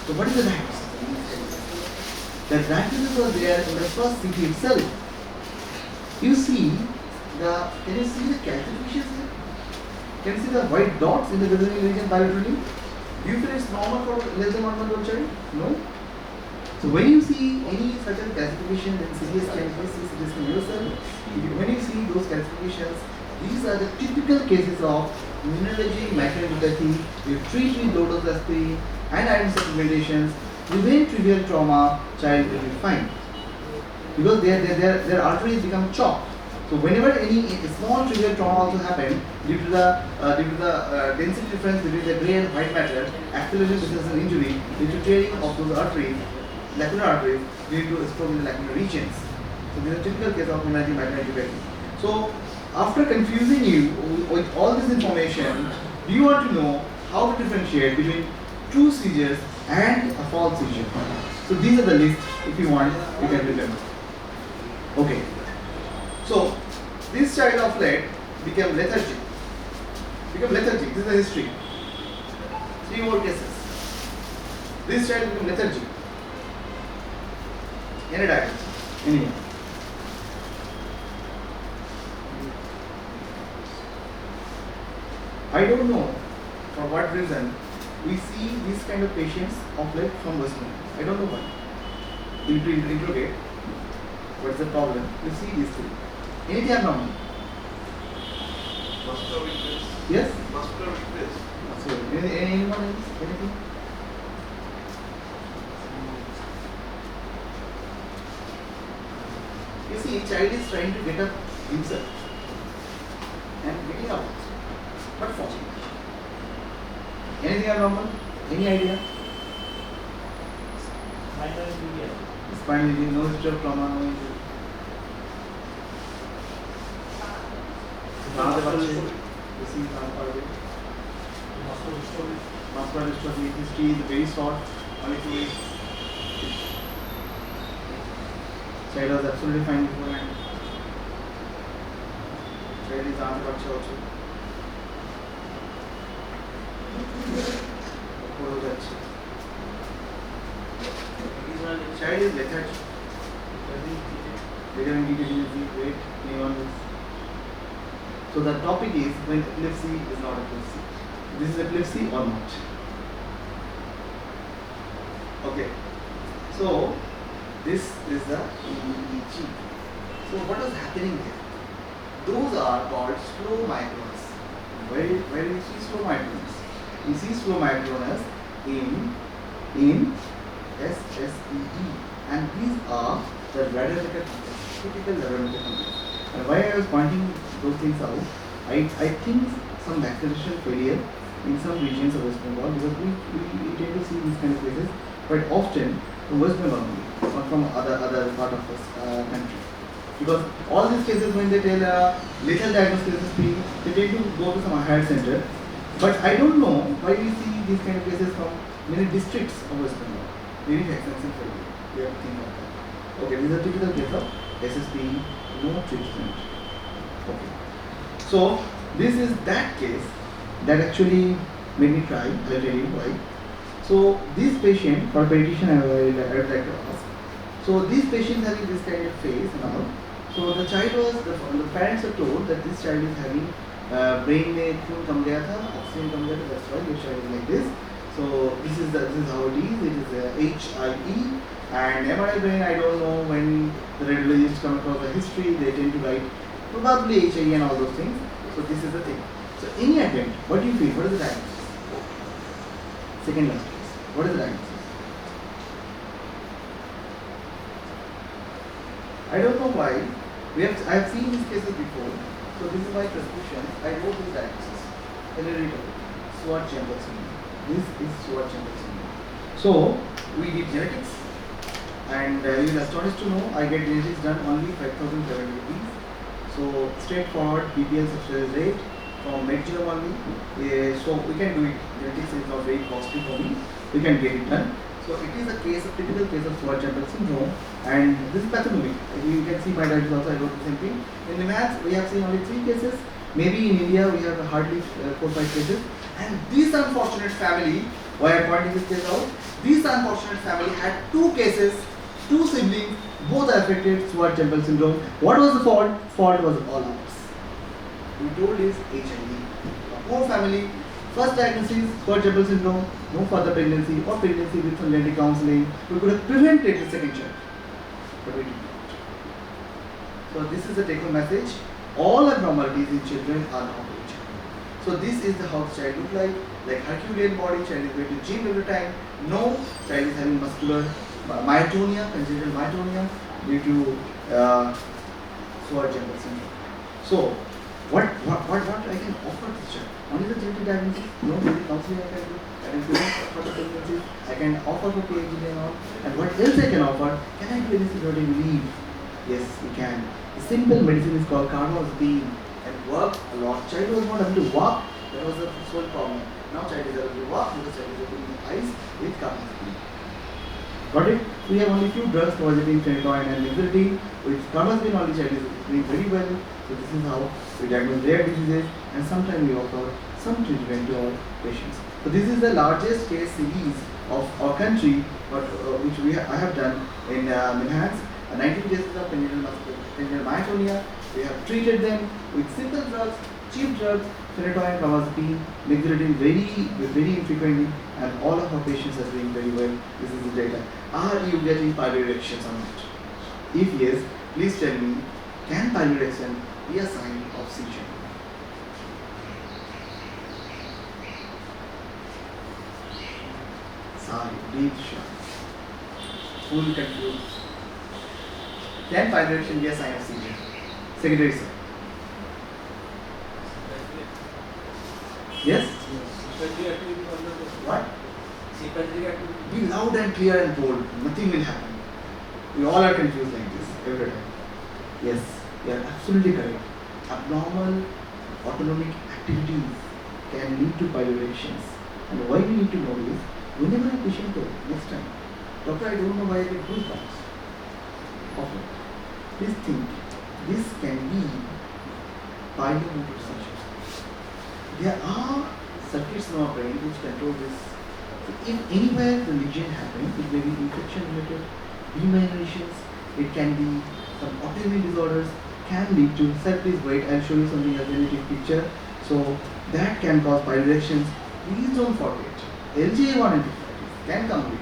So what is the diagnosis? The diagnosis was there in the first CT itself. You see can you see the calcifications here? Can you see the white dots in the visible region bilaterally? Do you feel it's normal for less than 1 month old child? No. So when you see any certain calcification in CT scan, please see CT scan yourself. When you see those calcifications, these are the typical cases of immunology, microangiopathy. You treat with low dose aspirin and iron supplementations, prevent trivial trauma, child will be fine. Because their arteries become chopped. So whenever any small trivial trauma also happen due to the density difference between the grey and white matter, acceleration which is an injury due to tearing of those arteries, lacunar arteries, lead to a stroke in the lacunar regions. So this is a typical case of imaging microangiopathy. So after confusing you with all this information, do you want to know how to differentiate between true seizures and a false seizure? So these are the lists. If you want, you can remember. Okay. So this child of late became lethargic. This is the history. 3 more cases. This child became lethargic. Any diagnosis? Anyone? I don't know for what reason we see these kind of patients of late from West Bengal. I don't know why. We need to interrogate. What's the problem? You see these three. Anything abnormal? Muscular weakness. Yes? Muscular weakness. Anyone else? Anything? You see, child is trying to get up himself and getting up, but falling. Anything abnormal? Any idea? Spinal injury, no history of trauma, no injury. You see, muscular dystrophy, history is very short, only 2 weeks. Child was absolutely fine beforehand. Child is on the also. Child is lethargic. Vitamin D deficiency, weight, anyone else. So the topic is when epilepsy is not epilepsy. This is epilepsy or not? Okay. So this is the EEG. So what is happening here? Those are called slow micronus. Where do you see slow micronus? You see slow micronus in SSEE, and these are the radiological complex, typical radiological complex. And why I was pointing those things out, I think some vaccination failure in some regions of West Bengal, because we tend to see these kind of cases quite often from West Bengal only, not from other part of the country. Because all these cases, when they tell lethal diagnosis, they tend to go to some higher center. But I don't know why we see these kind of cases from many districts of West Bengal. Very expensive for you. We have to think of that. Okay, this is a typical case of SSP, no treatment. Okay. So this is that case that actually made me cry. I'll tell you why. So this patient, for pediatrician, I would like to ask. So these patients having this kind of face and all. So the child was, the parents are told that this child is having brain में खून कम गया था, oxygen कम गया था, that's why your child is like this. So this is how it is. It is HIE and MRI brain. I don't know, when the radiologists come across the history, they tend to write probably HIE and all those things. So this is the thing. So any attempt, what do you feel? What is the diagnosis? Second last case. What is the diagnosis? I don't know why. I have seen these cases before. So this is my prescription. I wrote this diagnosis. Hereditary Schwartz-Jampel syndrome. This is Schwartz-Jampel syndrome. So we did genetics, and you will astonished to know I get genetics done only 5,700 rupees. So straightforward BPL substrate rate from medgenome only. So we can do it. Genetics is not very costly for me. We can get it done. So it is a typical case of Schwartz-Jampel syndrome, and this is pathognomic. You can see my diabetes also, I wrote the same thing. In the maths, we have seen only 3 cases. Maybe in India, we have hardly 4-5 cases. And this unfortunate family, why I am pointing this case out, this unfortunate family had 2 cases, 2 siblings, both are affected Schwartz-Jampel syndrome. What was the fault? Fault was all ours. We told is HIV. Poor family. First diagnosis, Schwartz-Jampel syndrome, no further pregnancy or pregnancy with some genetic counseling. We could have prevented the second child, but we did not. So this is the take-home message. All abnormalities in children are not HIV. So this is how the child look like Herculean body, child is going to gym every time. No, child is having muscular myotonia, congenital myotonia due to Schwartz-Jampel syndrome. So what I can offer this child? Only the genetic diagnosis, no genetic counseling I can do. I can prevent further pregnancies. I can offer for PhD and all. And what else I can offer? Can I do anything about relief? Yes, we can. The simple medicine is called carbamazepine and work a lot. Child was not able to walk. That was the sole problem. Now child is able to walk because child is opening the eyes with carbamazepine. Got it? We have only few drugs, clozapine, phenytoin and nifurtine. With carbamazepine only child is doing very well. So this is how we diagnose rare diseases, and sometimes we offer some treatment to our patients. So this is the largest case series of our country, which I have done in Minhans. 19 cases of congenital myotonia. We have treated them with simple drugs, cheap drugs, phenytoin, carbamazepine, nifurtine very infrequently, and all of our patients are doing very well. This is the data. Are you getting pylori erections or not? If yes, please tell me, can pylori erection be a sign of seizure? Sigh, breathe, shut. Full confused. Can pylori erection be a sign of seizure? Secretary sir. Yes? What? Be loud and clear and bold. Nothing will happen. We all are confused like this every time. Yes, you are absolutely correct. Abnormal autonomic activities can lead to pylori erections. And why we need to know this? Whenever a patient goes next time, doctor, I don't know why I get goosebumps. Often. Please think, this can be pyelomotor seizures. There are circuits in our brain which control this. So if anywhere the lesion happens, it may be infection related, demyelinations, it can be some autoimmune disorders, can lead to, sir please wait, I'll show you something, a genetic picture. So that can cause pylori erections. Please don't forget, LGA1 antibiotics can come with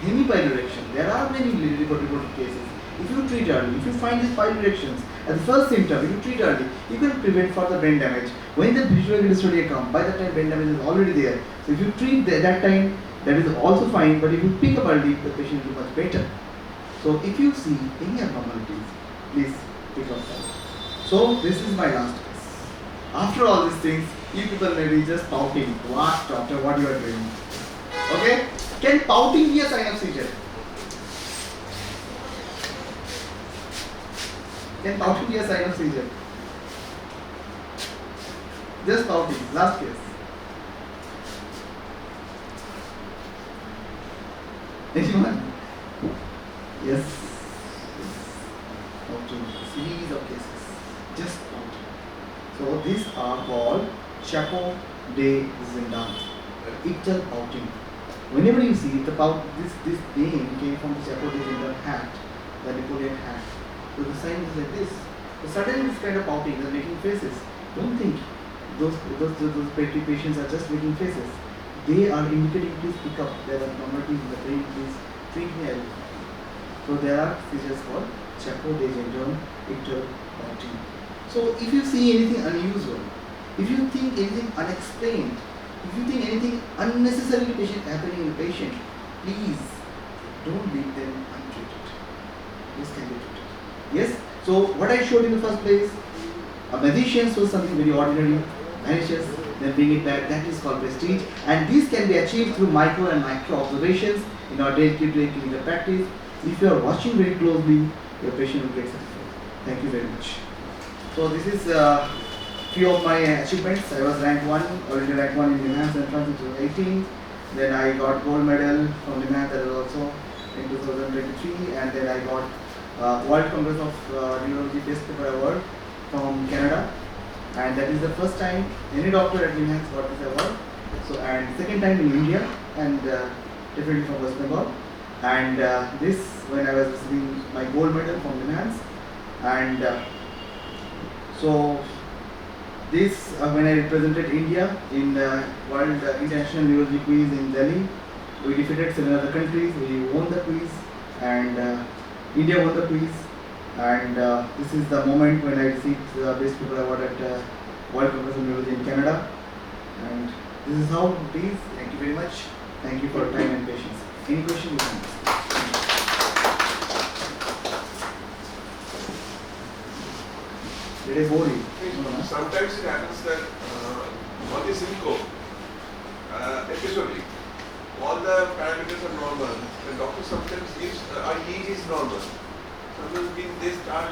hemipilorection. There are many reported cases. If you treat early, if you find these pilorections as the first symptom, if you treat early, you can prevent further brain damage. When the visual dystonia comes, by that time brain damage is already there. So if you treat that time, that is also fine, but if you pick up early, the patient will be much better. So if you see any abnormalities, please pick up them. So this is my last case. After all these things, you people may be just pouting. What, doctor, what you are doing? Okay? Can pouting be a sign of seizure? Can pouting be a sign of seizure? Just pouting. Last case. Anyone? Yes. Pouting. Series of cases. Just pouting. So these are called chapeau de zindan. Ictal pouting. Whenever you see the this name came from the chapeau de zindan hat, the Napoleon hat. So the sign is like this. So suddenly this kind of pouting, they're making faces. Don't think those petty patients are just making faces. They are indicating, please pick up. There are abnormalities in the brain, please treat me early. So there are features called chapeau de zindan, ictal pouting. So if you see anything unusual, if you think anything unexplained, if you think anything unnecessarily happening in the patient, please don't leave them untreated. This can be treated. Yes? So what I showed in the first place, a magician shows something very ordinary, vanishes, then bring it back, that is called prestige. And this can be achieved through micro and macro observations in our day-to-day clinical practice. If you are watching very closely, your patient will get satisfied. Thank you very much. So this is few of my achievements. I was ranked 1, already ranked 1 in Enhanced Entrance in 2018. Then I got gold medal from Enhanced also in 2023, and then I got World Congress of Neurology Best Paper Award from Canada, and that is the first time any doctor at Enhanced got this award. So, and second time in India, and definitely from West Bengal. And this when I was receiving my gold medal from Enhanced, and so this when I represented India in World International Neurology Quiz in Delhi. We defeated 7 other countries. We won the quiz, and India won the quiz. And this is the moment when I received the Best Paper Award at World Congress of Neurology in Canada. And this is how it is. Thank you very much. Thank you for your time and patience. Any questions you can ask? Did I bore you? Sometimes it happens that on the syncope, episodic, all the parameters are normal. The doctor sometimes gives EEG is normal. Sometimes they start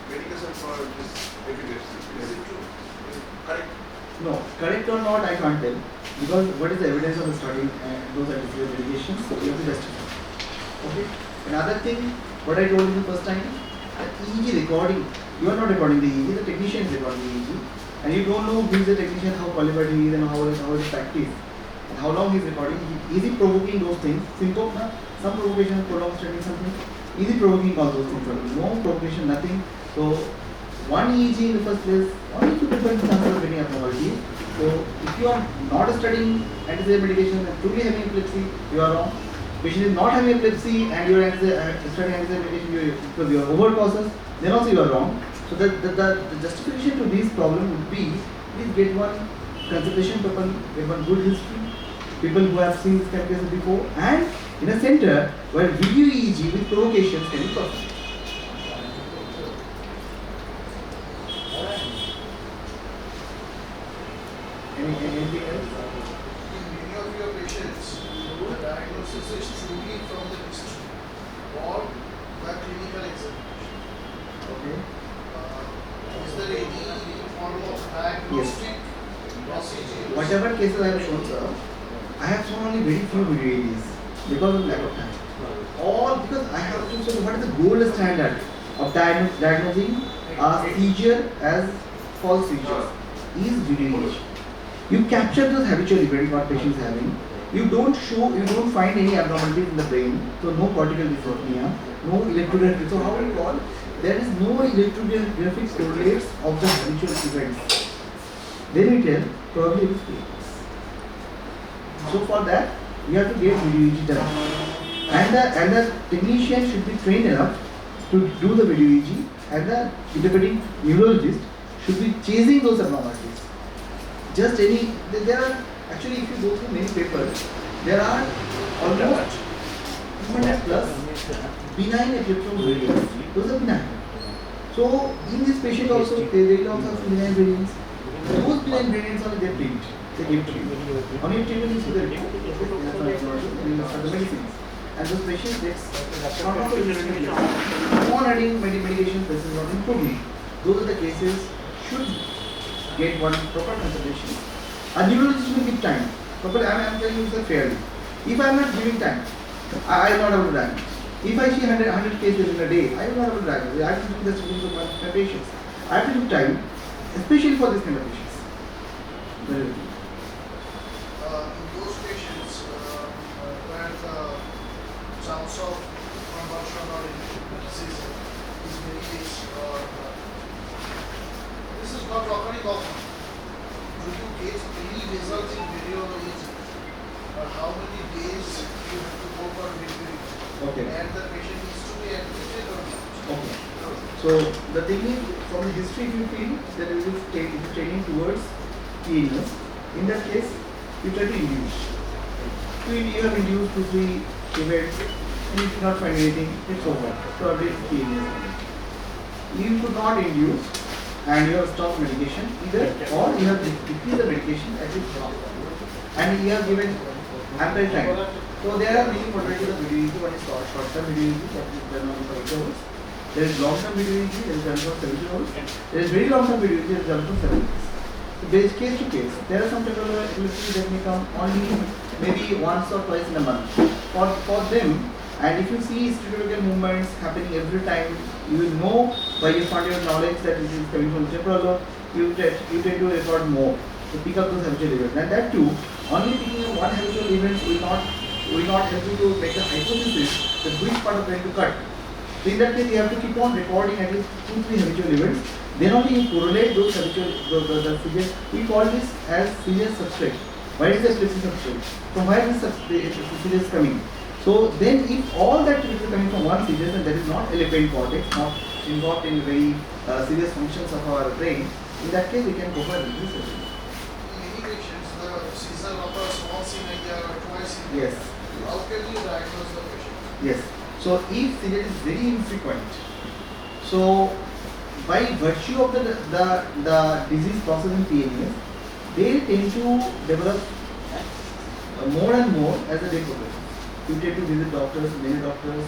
medication for this epilepsy. Is it true? Is it correct? No, correct or not, I can't tell. Because what is the evidence of studying those artificial medications? You have to justify. Okay. Another thing, what I told you the first time, EEG recording. You are not recording the EEG, the technician is recording the EEG, and you don't know who is the technician, how qualified he is, and how is practice, and how long he is recording. Is he provoking those things? Syncope, some provocation, prolonged studying something. Is he provoking all those things? No provocation, nothing. So one EEG in the first place, only 2% chances of getting abnormality. So if you are not studying anti-seizure medication and truly having epilepsy, you are wrong. Patient is not having epilepsy and you are studying anti-seizure medication because you are overcautious, then also you are wrong. So the justification to this problem would be, please get one consultation paper, get one good history, people who have seen this kind of cases before, and in a center where video EEG with provocations can be performed. Anything else? In many of your patients, the diagnosis is truly from the history or the clinical examination. Okay. Is there any form of diagnostic procedure? Whatever cases I have shown, sir, I have shown only very few video EEGs because of lack of time. All because I have to show what is the gold standard of diagnosing a seizure as false seizure is video EEG. You capture those habitual events what patient is having. You don't find any abnormalities in the brain. So no cortical dysrhythmia, no electrographic. So how do you call? There is no electrographic correlates of the habitual events. Then we tell probably it is. So for that, you have to get video EEG done. And the technician should be trained enough to do the video EEG, and the interpreting neurologist should be chasing those abnormalities. Just any, there are, actually if you go through many papers, there are almost 200 plus benign epileptiform variants. Those are benign. So in this patient also, they also have some benign variants. Those benign variants are their treatment. They give treatment. On your treatment you see the report, you start the medicines. And those patients gets not on adding medications, this is not improving. Those are the cases should get one proper consultation. A neurologist will give time. Proper, I am telling you fairly. If I am not giving time, I am not able to diagnose. If I see 100 cases in a day, I am not able to diagnose. I have to do the screening of my patients. I have to do time, especially for this kind of patients. In those patients where the chance of convulsion or disease is very less, or this is not occurring often. Do you get any results in video EEG? Or how many days you have to go for video EEG? Okay. And the patient needs to be admitted or not? Okay. So the thing is, from the history, if you feel that it is training towards illness, in that case, you try to induce. So you have induced 2-3 events, and you cannot find anything, it's over. Probably it's illness. You could not induce, and you have stopped medication either, or you have decreased the medication at its top, and you have given ample time. So there are many modalities of video EEG. One is short-term video EEG, that is done on 5 hours. There is long-term video EEG, that is done for 70 hours. There is very long-term video EEG, that is done for 7 days. So there is case to case. There are some temporal epilepsy that may come only maybe once or twice in a month. For them, and if you see stereotypical movements happening every time, you will know by your part of your knowledge that this is coming from the temporal lobe. You tend to record more to pick up those habitual events. And that too, only picking up one habitual event will not help you to make a hypothesis that which part of the brain to cut. So in that case, you have to keep on recording at least 2-3 habitual events. Then only you correlate those habitual the seizures. We call this as seizure substrate. Why is the epilepsy substrate? From where is the seizure is coming? So then, if all that is coming from one seizure and that is not elephant cortex, not involved in very serious functions of our brain, in that case we can go for release surgery. In many patients, the seizure occurs once in a year or twice in a year. Yes. How can you diagnose the patient? Yes. So if seizure is very infrequent, so by virtue of the disease process in PNS, they tend to develop more and more as the day progresses. You tend to visit doctors, many doctors,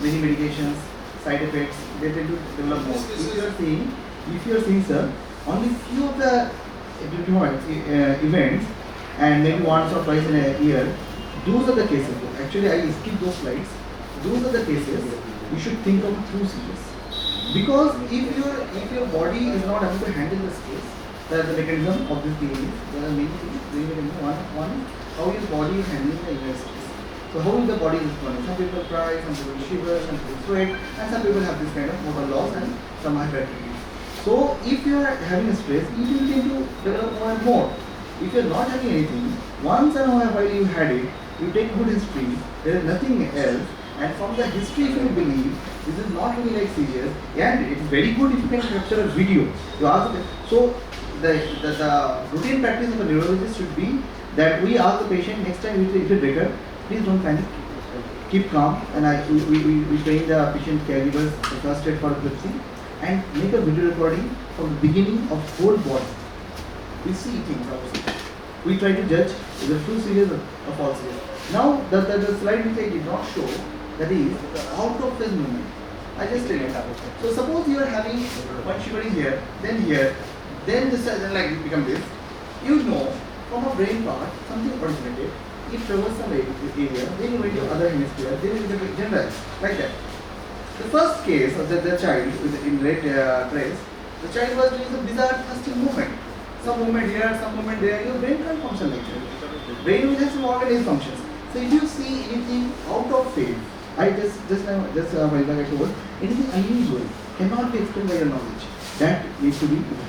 many medications, side effects, they tend to develop more. If you are seeing, sir, only few of the events, and maybe once or twice in a year, those are the cases. Actually, I skip those slides. Those are the cases you should think of through seizures. Because if your body is not able to handle the stress, the mechanism of this behavior, there are many things. One is how your body is handling the inner stress. So how is the body responding? Some people cry, some people shiver, some people sweat, and some people have this kind of motor loss and some hyperactivity. So if you are having a stress, it will tend to develop more and more. If you are not having anything, once in a while you had it, you take good history, there is nothing else, and from the history if you believe, this is not really like seizures, and it is very good if you can capture a video. You ask so the routine practice of a neurologist should be that we ask the patient next time you feel better, please don't panic, keep calm, and we train the patient caregivers the first aid for epilepsy, and make a video recording from the beginning of whole body. We see things outside. We try to judge the true seizures or false seizures. Now the slide which I did not show, that is out of phase movement. I just tell you. So suppose you are having one shivering here, then this then like it become this. You know from a brain part something originated. It traverses some area, then you went to other hemisphere, then it becomes generalized like that. The first case of the child with in red dress, the child was doing some bizarre thrusting movement. Some movement here, some movement there. Your brain can't function like that. Brain will have some organized functions. So if you see anything out of phase, I just I told, anything unusual cannot be explained by your knowledge. That needs to be evaluated.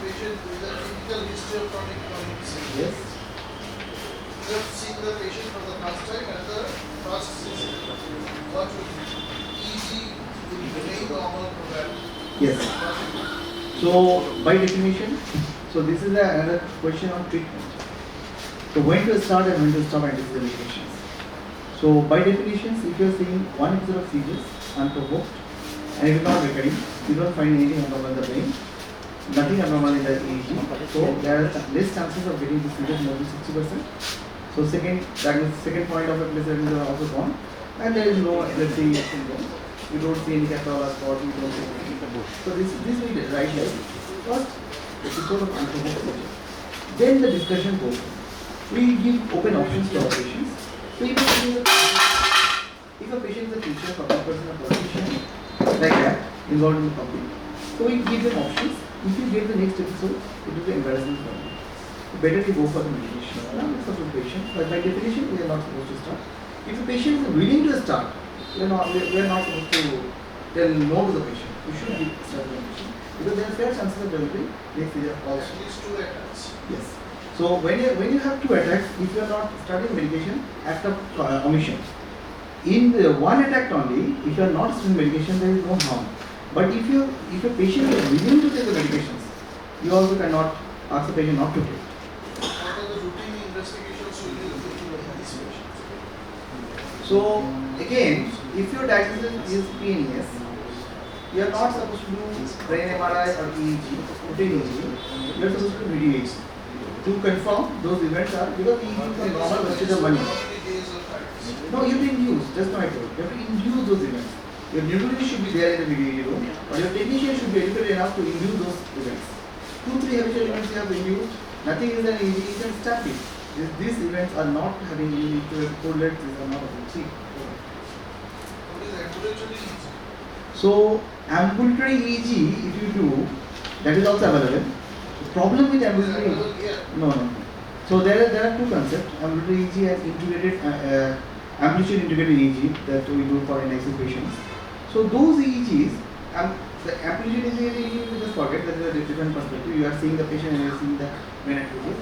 Patient with a typical history of chronic seizure. Yes. you have seen the patient for the first time at the first session. What will be easy will remain normal probably. Yes. So by definition, so this is another question on treatment. So when to start and when to stop antiseizure medications. So by definitions, if you are seeing one episode of seizures unprovoked and it is not recurring, you don't find anything abnormal in the brain, nothing abnormal in the EEG. So there are less chances of getting the seizures, more than 60%. So second point of epilepsy is also gone, and there is no epilepsy syndrome. You don't see any capital spot, you don't see anything. So this we did right here. First, the episode of unprovoked seizure. Then the discussion goes. We give open options to our patients. So if a patient is a teacher, public person, or politician, like that, involved in the public, so we give them options. If you get the next episode, it will be embarrassing for you. So better you go for the medication. Now it's up to the patient, but by definition, we are not supposed to start. If the patient is willing to start, we are not supposed to tell no to the patient. We should start the medication because there are fair chances of developing next seizure also. At least 2 attacks. Yes. So when you have 2 attacks, if you are not starting medication, act of omission. In the 1 attack only, if you are not starting medication, there is no harm. But if a patient is willing to take the medications, you also cannot ask the patient not to take. What are the routine investigations you will do in these patients? So again, if your diagnosis is PNES, you are not supposed to do brain MRI or EEG, routine EEG. You are supposed to do video EEG. To confirm those events are because EEG is a normal wastage of money. How many days of practice? No, you have to induce, just now I told. You have to induce those events. Your neurologist should be there in the video room, or your technician should be educated enough to induce those events. 2-3 habitual events you have induced, nothing is an EEG, you can stop it. These events are not having any correlates, these are not available. What is ambulatory EEG? So, ambulatory EEG, if you do, that is also available. The problem with ambulatory Available here. no. So there are 2 concepts. Ambulatory EEG and integrated amplitude integrated EEG that we do for NICU patients. So those EEGs, the amplitude EEG, you just forget that is a different perspective. You are seeing the patient and you are seeing the main activities.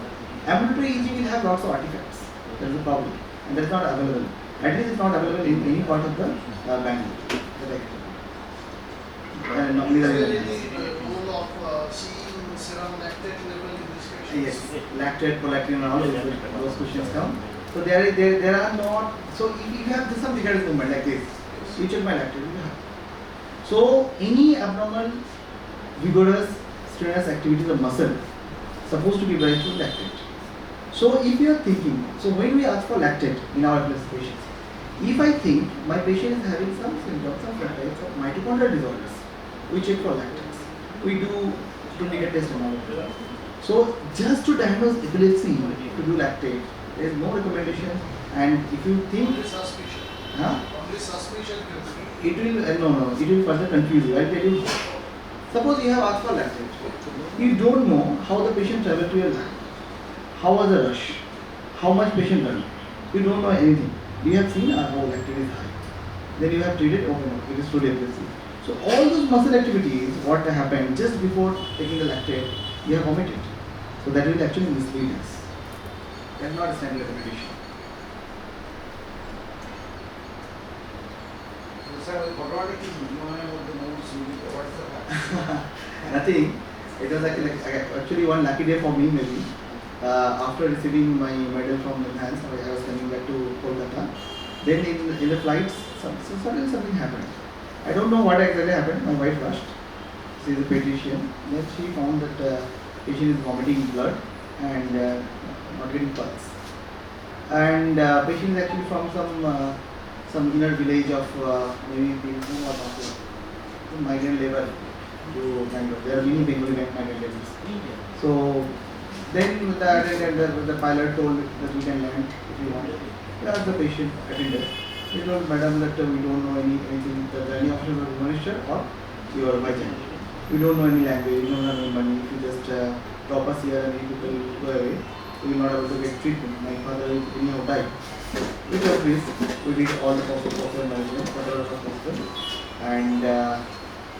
Ambulatory EEG will have lots of artifacts. That is the problem, and that is not available. At least it's not available in any part of the Bangalore. Normally Is there there is any role of seeing serum lactate level in these patients? yes, lactate, prolactin, and all those questions come. So there are not. So if you have some vigorous movement like this, you check my lactate. You have. So any abnormal, vigorous, strenuous activities of muscle supposed to be rise to lactate. So if you are thinking, so when we ask for lactate in our epilepsy patients, if I think my patient is having some symptoms, some types of mitochondrial disorders, we check for lactates. We do clinical test and all of that. So just to diagnose epilepsy, to do lactate, there is no recommendation. And if you think, Only suspicion. Only suspicion can be. it will it will further confuse you. I'll tell you. Suppose you have asked for lactate, you don't know how the patient traveled to your lab, how was the rush, how much patient run. You don't know anything. You have seen how lactate is high. Then you have treated, okay, no, it is truly epilepsy. So all those muscle activities, what happened just before taking the lactate, you have omitted. So that will actually mislead us. That is not a standard recommendation. Nothing. It was actually one lucky day for me maybe. After receiving my medal from Enhance, I was coming back to Kolkata. Then in the flights, suddenly something happened. I don't know what exactly happened. My wife rushed. She is a pediatrician. Then she found that patient is vomiting blood and not getting pulse. And patient is actually from some inner village of maybe Bhimhu or something. Migrant labor to Bangalore. There are many Bengali migrant laborers. So then with the pilot told that we can land if you want. We asked the patient attendant. He told madam that we don't know anything, that any option of minister or your bystander. We don't know any language, we don't have any money. If you just drop us here and people go away, we will not able to get treatment. My father will anyhow die. With your please, we did all the possible management, whatever was possible, and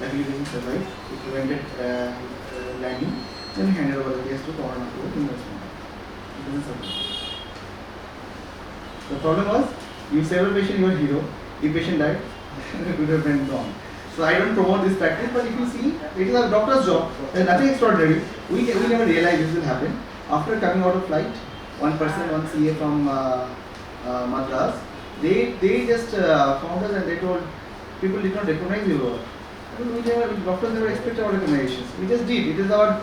luckily we survived. We prevented landing. Then we handed over the case to Government of Investment. It is a The problem was, you save a patient, you are hero. If patient died, it would have been gone. So I don't promote this practice, but if you see, it is a doctor's job. There is nothing extraordinary. We never realized this will happen. After coming out of flight, one CA from Madras, they just found us and they told people did not recognize your work. Doctors never expect our recognitions. We just did. It is our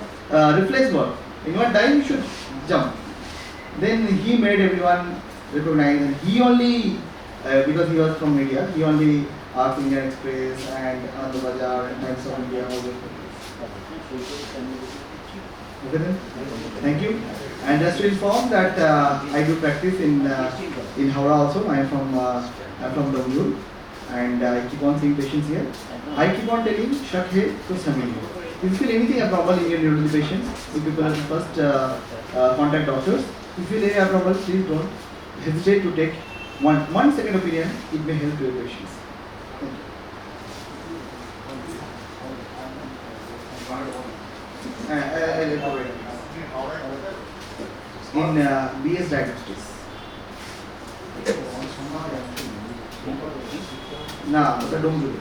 reflex work. In one time, you should jump. Then he made everyone recognize, and he only, because he was from media, he only asked Indian Express and Anand Bazaar and Times of India, all those things. Okay then? Thank you. And just to inform that I do practice in Howrah also. I am from Bangalore, and I keep on seeing patients here. I keep on telling shak hai to samir. If you feel anything abnormal in your neurology patients, you people are the first contact doctors. If you feel any abnormal, please don't hesitate to take one second opinion. It may help your patients. In BS Diagnostics. No, the don't do it.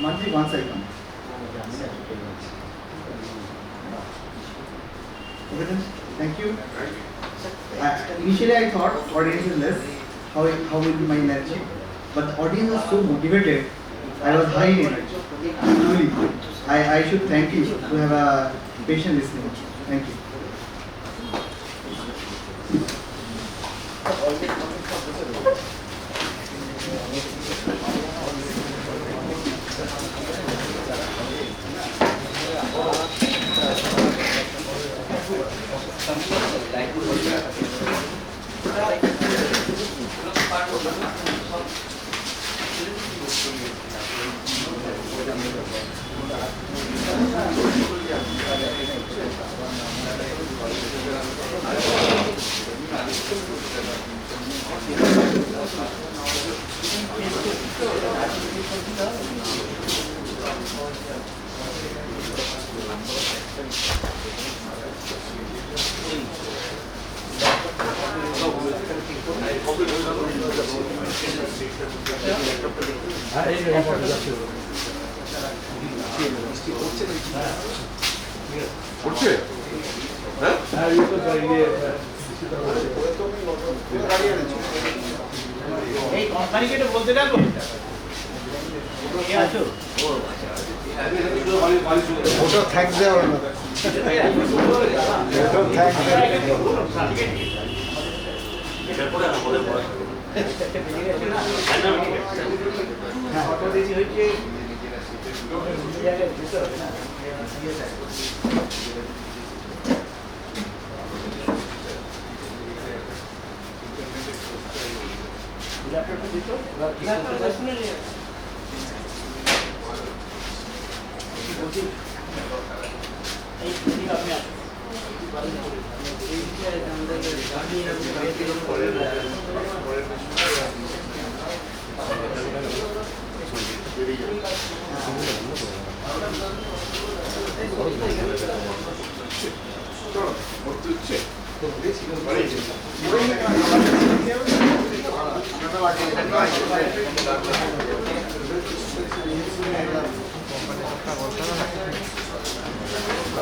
Monthly once I come. Okay then, thank you. Initially I thought audience is less, how will be my energy? But the audience was so motivated, I was high in energy. Truly, I should thank you to have a patient listening. Thank you.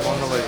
ধন্যবাদ।